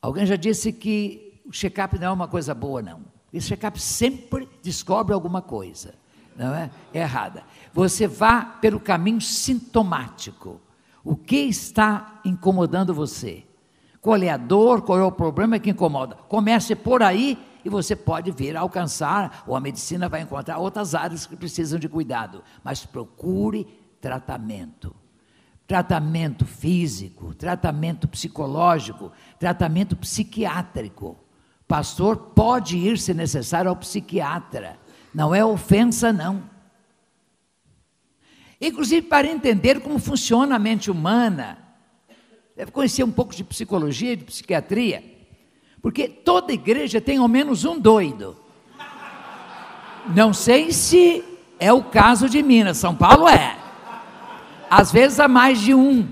Alguém já disse que o check-up não é uma coisa boa, não. Esse check-up sempre descobre alguma coisa, não é? É errada. Você vá pelo caminho sintomático. O que está incomodando você? Qual é a dor, qual é o problema que incomoda? Comece por aí e você pode vir a alcançar, ou a medicina vai encontrar outras áreas que precisam de cuidado. Mas procure tratamento. Tratamento físico, tratamento psicológico, tratamento psiquiátrico. Pastor pode ir, se necessário, ao psiquiatra. Não é ofensa, não. inclusive para entender como funciona a mente humana. Deve conhecer um pouco de psicologia e de psiquiatria, porque toda igreja tem ao menos um doido. Não sei se é o caso de Minas, São Paulo é. Às vezes há mais de um.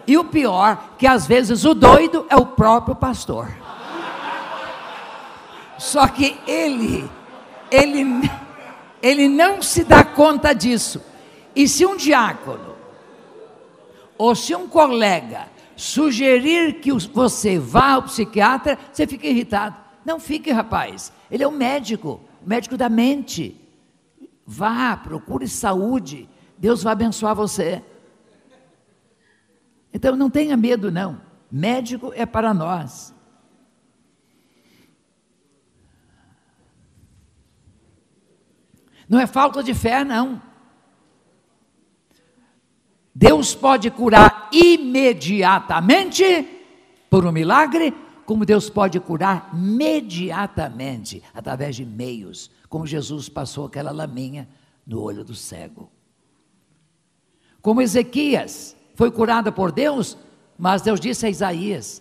E o pior, que às vezes o doido é o próprio pastor. Só que ele não se dá conta disso. E se um diácono, ou se um colega, sugerir que você vá ao psiquiatra, você fica irritado. Não fique, rapaz. Ele é o médico da mente. Vá, procure saúde. Deus vai abençoar você. Então não tenha medo, não. Médico é para nós. Não é falta de fé, não. Deus pode curar imediatamente por um milagre, como Deus pode curar imediatamente através de meios, como Jesus passou aquela laminha no olho do cego. Como Ezequias foi curado por Deus, mas Deus disse a Isaías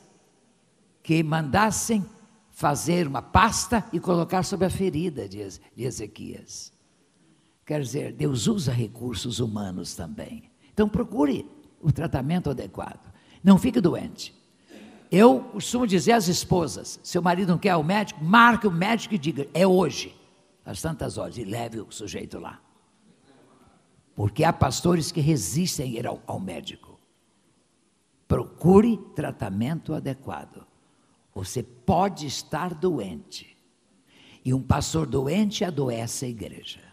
que mandassem fazer uma pasta e colocar sobre a ferida de Ezequias. Quer dizer, Deus usa recursos humanos também. Então procure o tratamento adequado. Não fique doente. Eu costumo dizer às esposas, se o marido não quer o médico, marque o médico e diga, é hoje, às tantas horas, e leve o sujeito lá. Porque há pastores que resistem a ir ao médico. Procure tratamento adequado. Você pode estar doente. E um pastor doente adoece a igreja.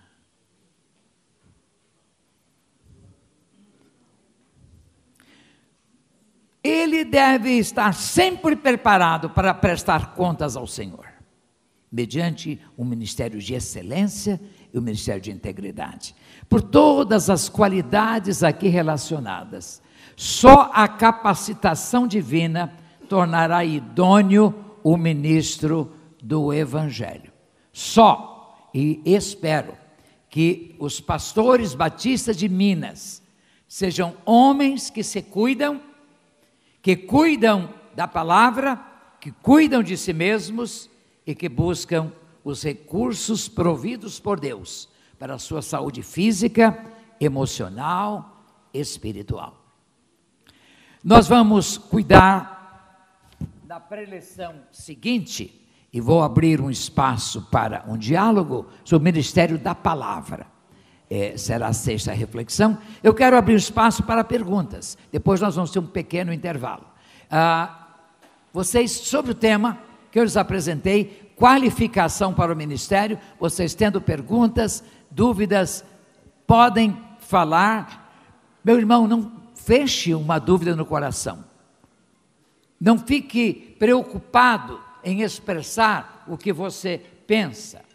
Ele deve estar sempre preparado para prestar contas ao Senhor, mediante um ministério de excelência e um ministério de integridade. Por todas as qualidades aqui relacionadas, só a capacitação divina tornará idôneo o ministro do Evangelho. Só, e espero que os pastores batistas de Minas sejam homens que se cuidam, que cuidam da palavra, que cuidam de si mesmos e que buscam os recursos providos por Deus para a sua saúde física, emocional, espiritual. Nós vamos cuidar da preleção seguinte e vou abrir um espaço para um diálogo sobre o ministério da palavra. Será a sexta reflexão. Eu quero abrir espaço para perguntas. Depois nós vamos ter um pequeno intervalo. Vocês, sobre o tema que eu lhes apresentei, qualificação para o ministério, vocês tendo perguntas, dúvidas, podem falar. Meu irmão, não feche uma dúvida no coração. Não fique preocupado em expressar o que você pensa.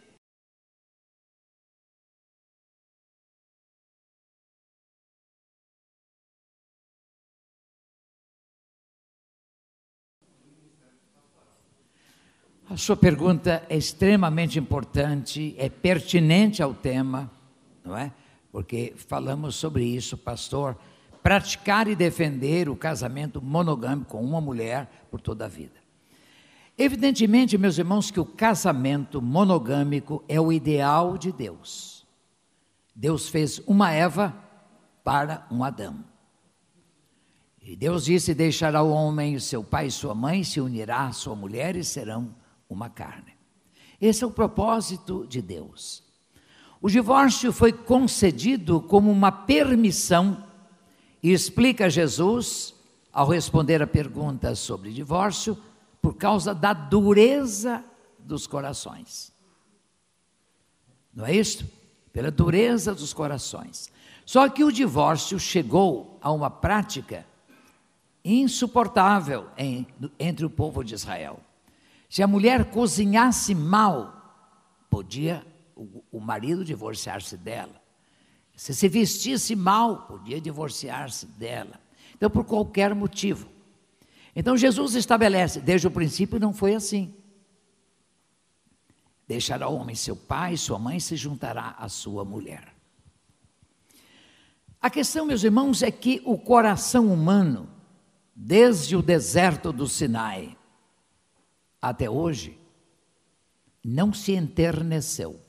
A sua pergunta é extremamente importante, é pertinente ao tema, não é? Porque falamos sobre isso, pastor, praticar e defender o casamento monogâmico com uma mulher por toda a vida. Evidentemente, meus irmãos, que o casamento monogâmico é o ideal de Deus. Deus fez uma Eva para um Adão. E Deus disse, deixará o homem, seu pai e sua mãe, se unirá à sua mulher e serão uma carne. Esse é o propósito de Deus. O divórcio foi concedido como uma permissão, e explica Jesus, ao responder a pergunta sobre divórcio, por causa da dureza dos corações. Não é isso? Pela dureza dos corações. Só que o divórcio chegou a uma prática insuportável entre o povo de Israel. Se a mulher cozinhasse mal, podia o marido divorciar-se dela. Se vestisse mal, podia divorciar-se dela. Então, por qualquer motivo. Então, Jesus estabelece, desde o princípio não foi assim. Deixará o homem seu pai, sua mãe, se juntará à sua mulher. A questão, meus irmãos, é que o coração humano, desde o deserto do Sinai até hoje, não se enterneceu.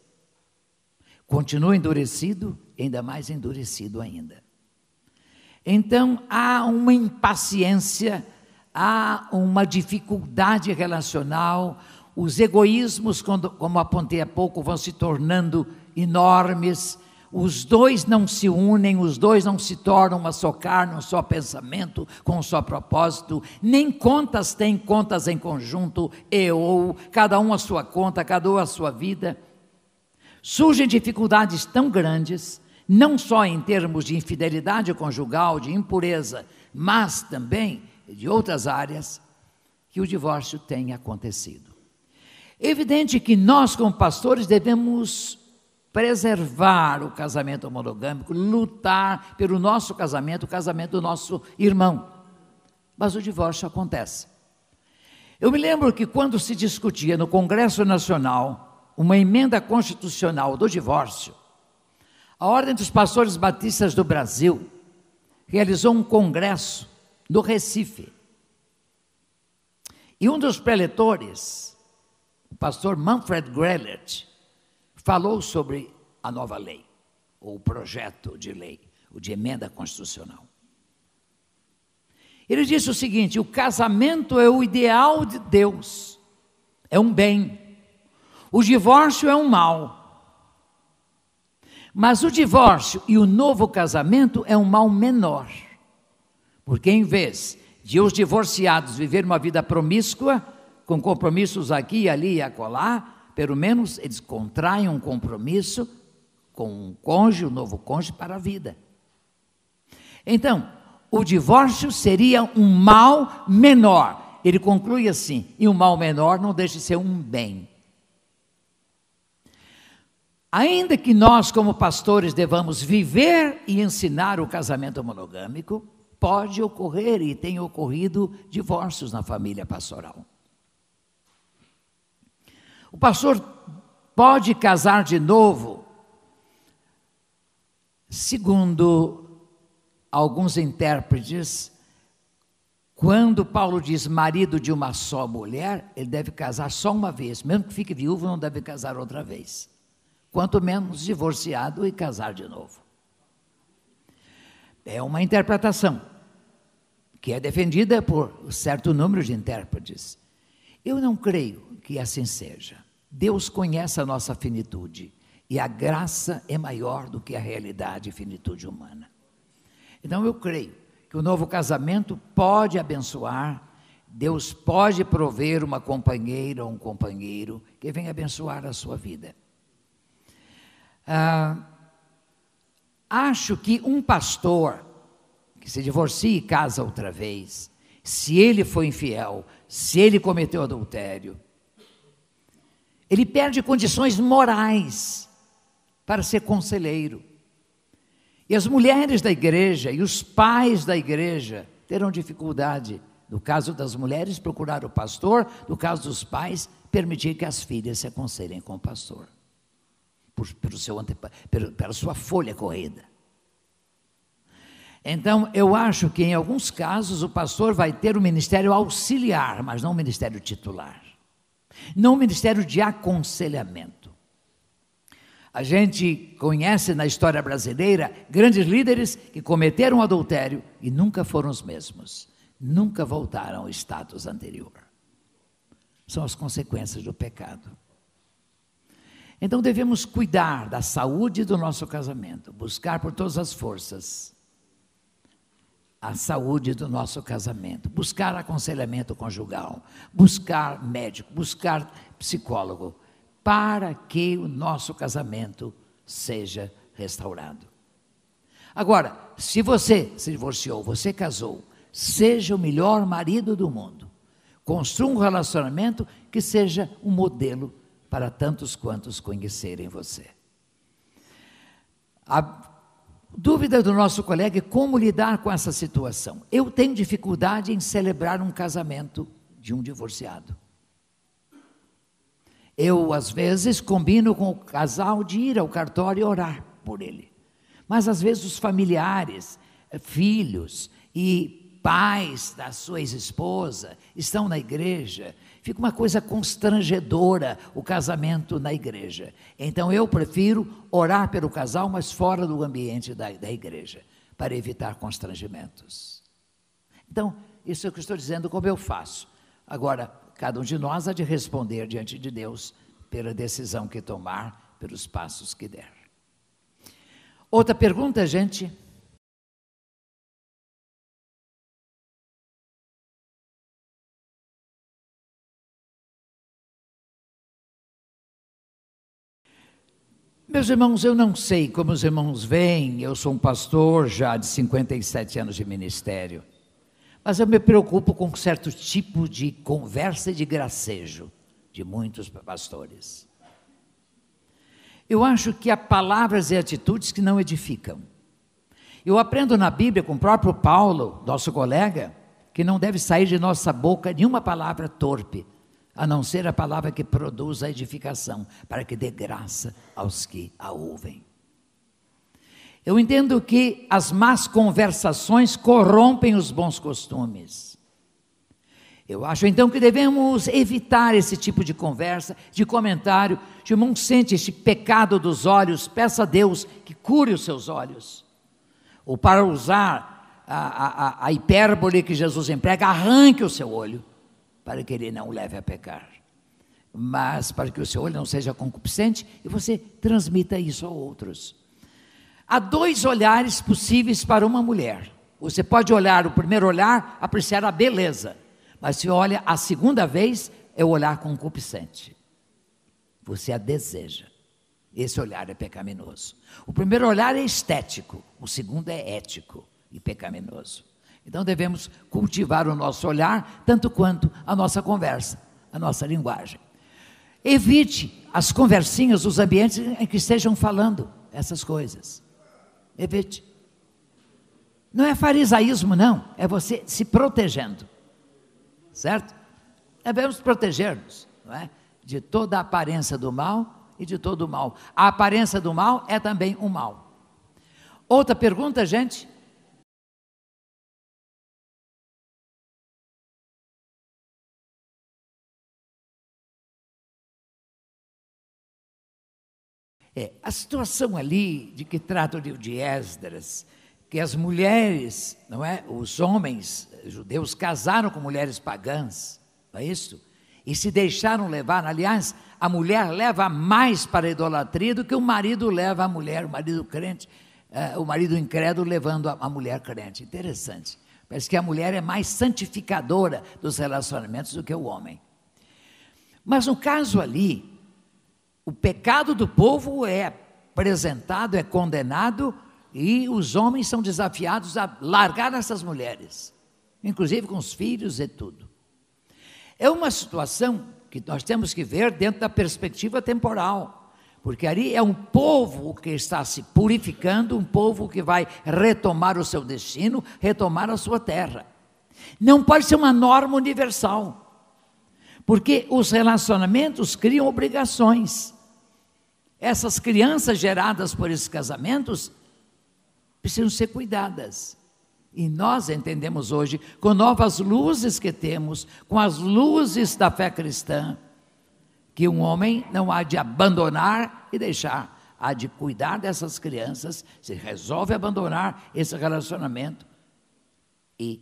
Continua endurecido, ainda mais endurecido ainda. Então, há uma impaciência, há uma dificuldade relacional, os egoísmos, como apontei há pouco, vão se tornando enormes, os dois não se unem, os dois não se tornam uma só carne, um só pensamento, com um só propósito, nem contas têm contas em conjunto, cada um a sua conta, cada um a sua vida. Surgem dificuldades tão grandes, não só em termos de infidelidade conjugal, de impureza, mas também de outras áreas, que o divórcio tem acontecido. É evidente que nós, como pastores, devemos preservar o casamento monogâmico, lutar pelo nosso casamento, o casamento do nosso irmão. Mas o divórcio acontece. Eu me lembro que quando se discutia no Congresso Nacional uma emenda constitucional do divórcio, a Ordem dos Pastores Batistas do Brasil realizou um congresso no Recife. E um dos preletores, o pastor Manfred Grellert, falou sobre a nova lei, ou o projeto de lei, o de emenda constitucional. Ele disse o seguinte: o casamento é o ideal de Deus, é um bem. O divórcio é um mal. Mas o divórcio e o novo casamento é um mal menor. Porque em vez de os divorciados viverem uma vida promíscua, com compromissos aqui, ali e acolá, pelo menos eles contraem um compromisso com um cônjuge, um novo cônjuge para a vida. Então, o divórcio seria um mal menor. Ele conclui assim: e um mal menor não deixa de ser um bem. Ainda que nós, como pastores, devamos viver e ensinar o casamento monogâmico, pode ocorrer e tem ocorrido divórcios na família pastoral. O pastor pode casar de novo, segundo alguns intérpretes, quando Paulo diz marido de uma só mulher, ele deve casar só uma vez, mesmo que fique viúvo, não deve casar outra vez. Quanto menos divorciado e casar de novo. É uma interpretação que é defendida por um certo número de intérpretes. Eu não creio que assim seja. Deus conhece a nossa finitude e a graça é maior do que a realidade e finitude humana. Então eu creio que o novo casamento pode abençoar, Deus pode prover uma companheira ou um companheiro que venha abençoar a sua vida. Acho que um pastor que se divorcia e casa outra vez, se ele foi infiel, se ele cometeu adultério, ele perde condições morais para ser conselheiro. E as mulheres da igreja e os pais da igreja terão dificuldade, no caso das mulheres, procurar o pastor, no caso dos pais, permitir que as filhas se aconselhem com o pastor, pela sua folha corrida. Então, eu acho que em alguns casos o pastor vai ter um ministério auxiliar, mas não um ministério titular. Não um ministério de aconselhamento. A gente conhece na história brasileira grandes líderes que cometeram adultério e nunca foram os mesmos. Nunca voltaram ao status anterior. São as consequências do pecado. Então devemos cuidar da saúde do nosso casamento, buscar por todas as forças a saúde do nosso casamento, buscar aconselhamento conjugal, buscar médico, buscar psicólogo, para que o nosso casamento seja restaurado. Agora, se você se divorciou, você casou, seja o melhor marido do mundo, construa um relacionamento que seja um modelo para tantos quantos conhecerem você. A dúvida do nosso colega é como lidar com essa situação. Eu tenho dificuldade em celebrar um casamento de um divorciado. Eu, às vezes, combino com o casal de ir ao cartório e orar por ele. Mas às vezes os familiares, filhos e pais da sua ex-esposa estão na igreja, fica uma coisa constrangedora o casamento na igreja. Então eu prefiro orar pelo casal, mas fora do ambiente da igreja, para evitar constrangimentos. Então, isso é o que eu estou dizendo, como eu faço. Agora, cada um de nós há de responder diante de Deus pela decisão que tomar, pelos passos que der. Outra pergunta, gente? Meus irmãos, eu não sei como os irmãos veem, eu sou um pastor já de 57 anos de ministério, mas eu me preocupo com um certo tipo de conversa e de gracejo de muitos pastores. Eu acho que há palavras e atitudes que não edificam. Eu aprendo na Bíblia com o próprio Paulo, nosso colega, que não deve sair de nossa boca nenhuma palavra torpe, a não ser a palavra que produz a edificação, para que dê graça aos que a ouvem. Eu entendo que as más conversações corrompem os bons costumes. Eu acho então que devemos evitar esse tipo de conversa, de comentário. Se o irmão sente este pecado dos olhos, peça a Deus que cure os seus olhos. Ou para usar a hipérbole que Jesus emprega, arranque o seu olho, para que ele não o leve a pecar. Mas para que o seu olho não seja concupiscente e você transmita isso a outros. Há dois olhares possíveis para uma mulher. Você pode olhar, o primeiro olhar, apreciar a beleza. Mas se olha a segunda vez, é o olhar concupiscente. Você a deseja. Esse olhar é pecaminoso. O primeiro olhar é estético, o segundo é ético e pecaminoso. Então devemos cultivar o nosso olhar, tanto quanto a nossa conversa, a nossa linguagem. Evite as conversinhas dos ambientes em que estejam falando essas coisas. Evite. Não é farisaísmo, não, é você se protegendo. Certo? Devemos proteger-nos, não é? De toda a aparência do mal e de todo o mal. A aparência do mal é também um mal. Outra pergunta, gente? A situação ali de que trata o livro de Esdras, que as mulheres, não é? Os homens judeus casaram com mulheres pagãs, não é isso? E se deixaram levar. Aliás, a mulher leva mais para a idolatria do que o marido leva a mulher, o marido crente, o marido incrédulo levando a mulher crente. Interessante. Parece que a mulher é mais santificadora dos relacionamentos do que o homem. Mas no caso ali, o pecado do povo é apresentado, é condenado, e os homens são desafiados a largar essas mulheres, inclusive com os filhos e tudo. É uma situação que nós temos que ver dentro da perspectiva temporal, porque ali é um povo que está se purificando, um povo que vai retomar o seu destino, retomar a sua terra. Não pode ser uma norma universal, porque os relacionamentos criam obrigações. Essas crianças geradas por esses casamentos precisam ser cuidadas. E nós entendemos hoje, com novas luzes que temos, com as luzes da fé cristã, que um homem não há de abandonar e deixar, há de cuidar dessas crianças, se resolve abandonar esse relacionamento e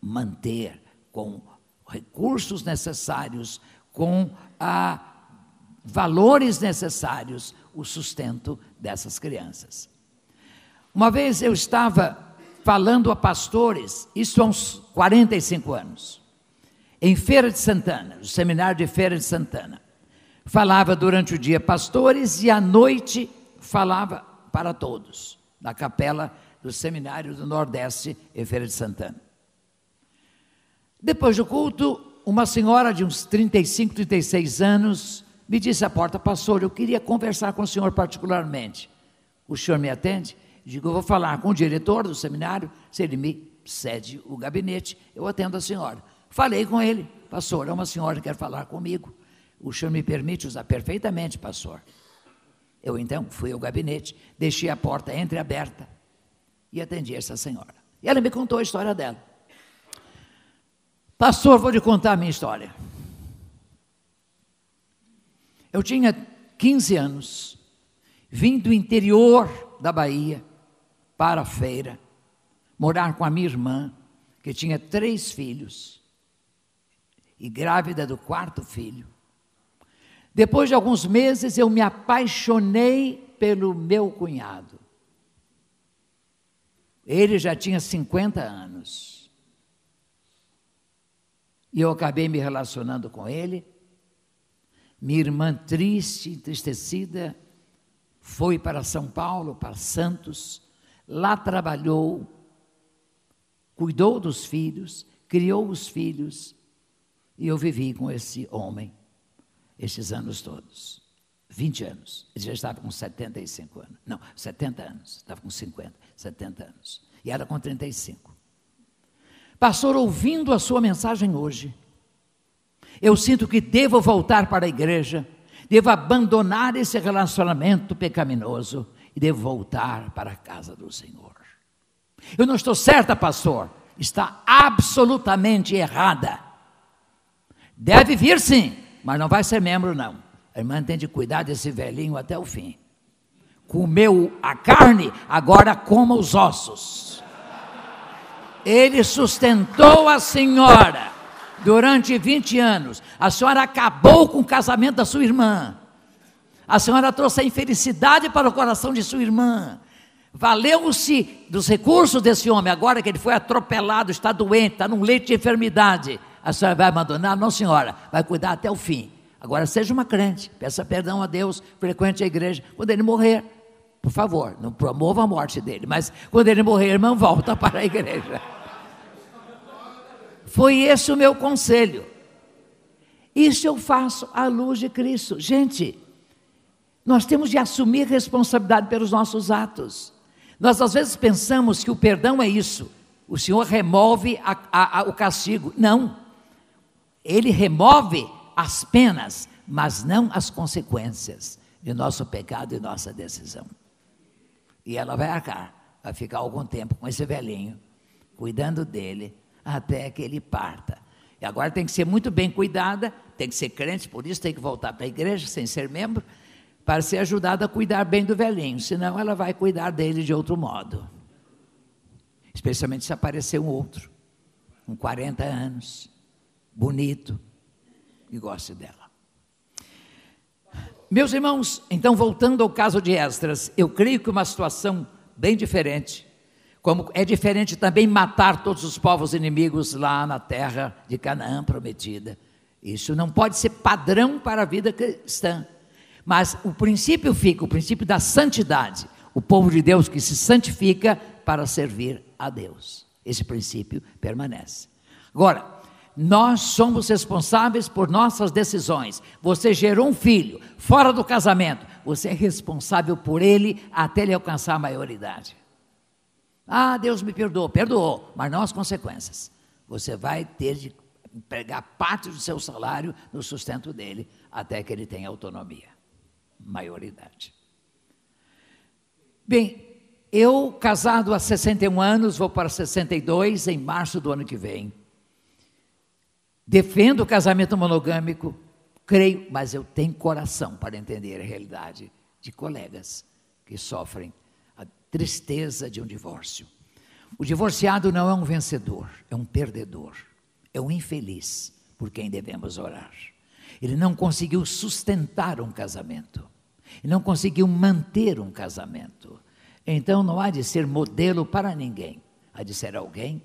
manter com recursos necessários, com valores necessários, o sustento dessas crianças. Uma vez eu estava falando a pastores, isso há uns 45 anos, em Feira de Santana, no seminário de Feira de Santana. Falava durante o dia pastores e à noite falava para todos, na capela do seminário do Nordeste, em Feira de Santana. Depois do culto, uma senhora de uns 35, 36 anos me disse à porta: pastor, eu queria conversar com o senhor particularmente. O senhor me atende? Digo, eu vou falar com o diretor do seminário, se ele me cede o gabinete, eu atendo a senhora. Falei com ele: pastor, é uma senhora que quer falar comigo. O senhor me permite usar? Perfeitamente, pastor. Eu então fui ao gabinete, deixei a porta entreaberta e atendi essa senhora. E ela me contou a história dela. Pastor, vou lhe contar a minha história. Eu tinha 15 anos, vim do interior da Bahia para a feira, morar com a minha irmã, que tinha 3 filhos, e grávida do 4º filho. Depois de alguns meses, eu me apaixonei pelo meu cunhado. Ele já tinha 50 anos. E eu acabei me relacionando com ele. Minha irmã, triste, entristecida, foi para São Paulo, para Santos. Lá trabalhou, cuidou dos filhos, criou os filhos. E eu vivi com esse homem esses anos todos, 20 anos. Ele já estava com 75 anos. Não, 70 anos. Estava com 50, 70 anos. E era com 35. Pastor, ouvindo a sua mensagem hoje, eu sinto que devo voltar para a igreja, devo abandonar esse relacionamento pecaminoso e devo voltar para a casa do Senhor. Eu não estou certa, pastor. Está absolutamente errada. Deve vir sim, mas não vai ser membro não. A irmã tem de cuidar desse velhinho até o fim. Comeu a carne, agora coma os ossos. Ele sustentou a senhora durante 20 anos. A senhora acabou com o casamento da sua irmã. A senhora trouxe a infelicidade para o coração de sua irmã. Valeu-se dos recursos desse homem. Agora que ele foi atropelado, está doente, está num leito de enfermidade, a senhora vai abandonar? Não, senhora, vai cuidar até o fim. Agora seja uma crente, peça perdão a Deus, frequente a igreja. Quando ele morrer, por favor, não promova a morte dele, mas quando ele morrer, irmão, volta para a igreja. Foi esse o meu conselho. Isso eu faço à luz de Cristo. Gente, nós temos de assumir responsabilidade pelos nossos atos. Nós às vezes pensamos que o perdão é isso. O Senhor remove o castigo. Não. Ele remove as penas, mas não as consequências de nosso pecado e nossa decisão. E ela vai arcar, vai ficar algum tempo com esse velhinho, cuidando dele, até que ele parta. E agora tem que ser muito bem cuidada, tem que ser crente, por isso tem que voltar para a igreja, sem ser membro, para ser ajudada a cuidar bem do velhinho, senão ela vai cuidar dele de outro modo. Especialmente se aparecer um outro, com 40 anos, bonito, e goste dela. Meus irmãos, então voltando ao caso de Esdras, eu creio que uma situação bem diferente, como é diferente também matar todos os povos inimigos lá na terra de Canaã prometida. Isso não pode ser padrão para a vida cristã, mas o princípio fica, o princípio da santidade, o povo de Deus que se santifica para servir a Deus. Esse princípio permanece. Agora, nós somos responsáveis por nossas decisões. Você gerou um filho fora do casamento, você é responsável por ele até ele alcançar a maioridade. Ah, Deus me perdoou, mas não as consequências. Você vai ter de empregar parte do seu salário no sustento dele, até que ele tenha autonomia, maioridade. Bem, eu casado há 61 anos, vou para 62 em março do ano que vem. Defendo o casamento monogâmico, creio, mas eu tenho coração para entender a realidade de colegas que sofrem a tristeza de um divórcio. O divorciado não é um vencedor, é um perdedor, é um infeliz por quem devemos orar. Ele não conseguiu sustentar um casamento, ele não conseguiu manter um casamento. Então não há de ser modelo para ninguém, há de ser alguém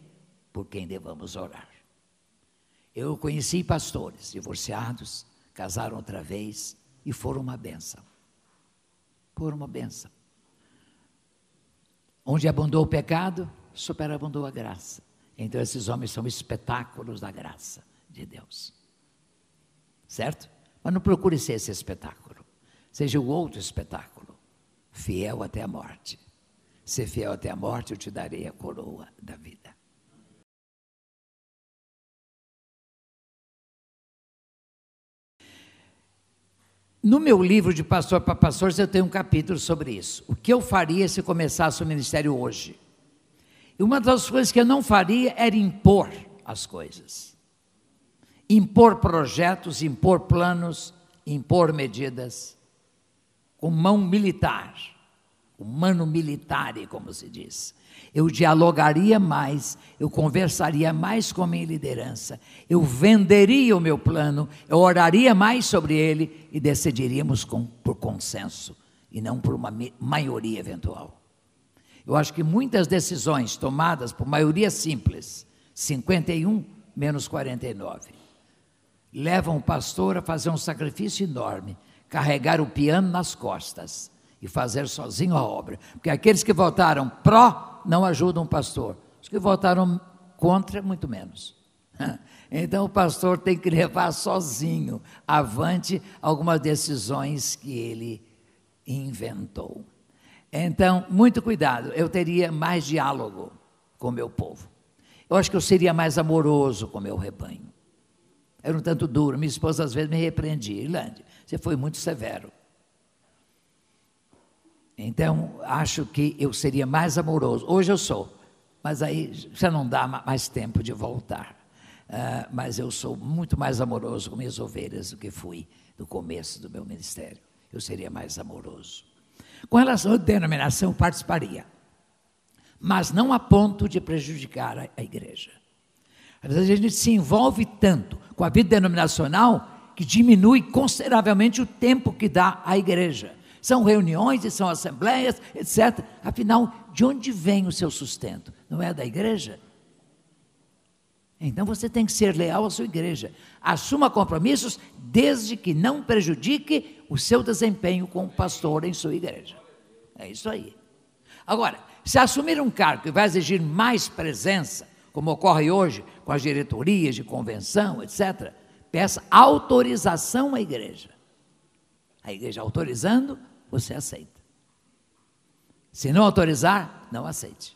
por quem devamos orar. Eu conheci pastores divorciados, casaram outra vez e foram uma bênção. Foram uma bênção. Onde abundou o pecado, superabundou a graça. Então esses homens são espetáculos da graça de Deus. Certo? Mas não procure ser esse espetáculo. Seja o outro espetáculo. Fiel até a morte. Ser fiel até a morte, eu te darei a coroa da vida. No meu livro de Pastor para Pastores, eu tenho um capítulo sobre isso. O que eu faria se começasse o ministério hoje? E uma das coisas que eu não faria era impor as coisas. Impor projetos, impor planos, impor medidas. Com mão militar, com mano militare, como se diz. Eu dialogaria mais, eu conversaria mais com a minha liderança, eu venderia o meu plano, eu oraria mais sobre ele e decidiríamos por consenso e não por uma maioria eventual. Eu acho que muitas decisões tomadas por maioria simples, 51 menos 49, levam o pastor a fazer um sacrifício enorme, carregar o piano nas costas e fazer sozinho a obra. Porque aqueles que votaram pró não ajudam o pastor. Os que votaram contra, muito menos. Então o pastor tem que levar sozinho avante algumas decisões que ele inventou. Então, muito cuidado, eu teria mais diálogo com o meu povo. Eu acho que eu seria mais amoroso com o meu rebanho. Era um tanto duro, minha esposa às vezes me repreendia. Irlande, você foi muito severo. Então, acho que eu seria mais amoroso. Hoje eu sou, mas aí já não dá mais tempo de voltar. Mas eu sou muito mais amoroso com minhas ovelhas do que fui no começo do meu ministério. Eu seria mais amoroso. Com relação à denominação, eu participaria, mas não a ponto de prejudicar a igreja. Às vezes a gente se envolve tanto com a vida denominacional que diminui consideravelmente o tempo que dá à igreja. São reuniões e são assembleias, etc. Afinal, de onde vem o seu sustento? Não é da igreja? Então você tem que ser leal à sua igreja. Assuma compromissos desde que não prejudique o seu desempenho como pastor em sua igreja. É isso aí. Agora, se assumir um cargo que vai exigir mais presença, como ocorre hoje com as diretorias de convenção, etc., peça autorização à igreja. A igreja autorizando, você aceita. Se não autorizar, não aceite.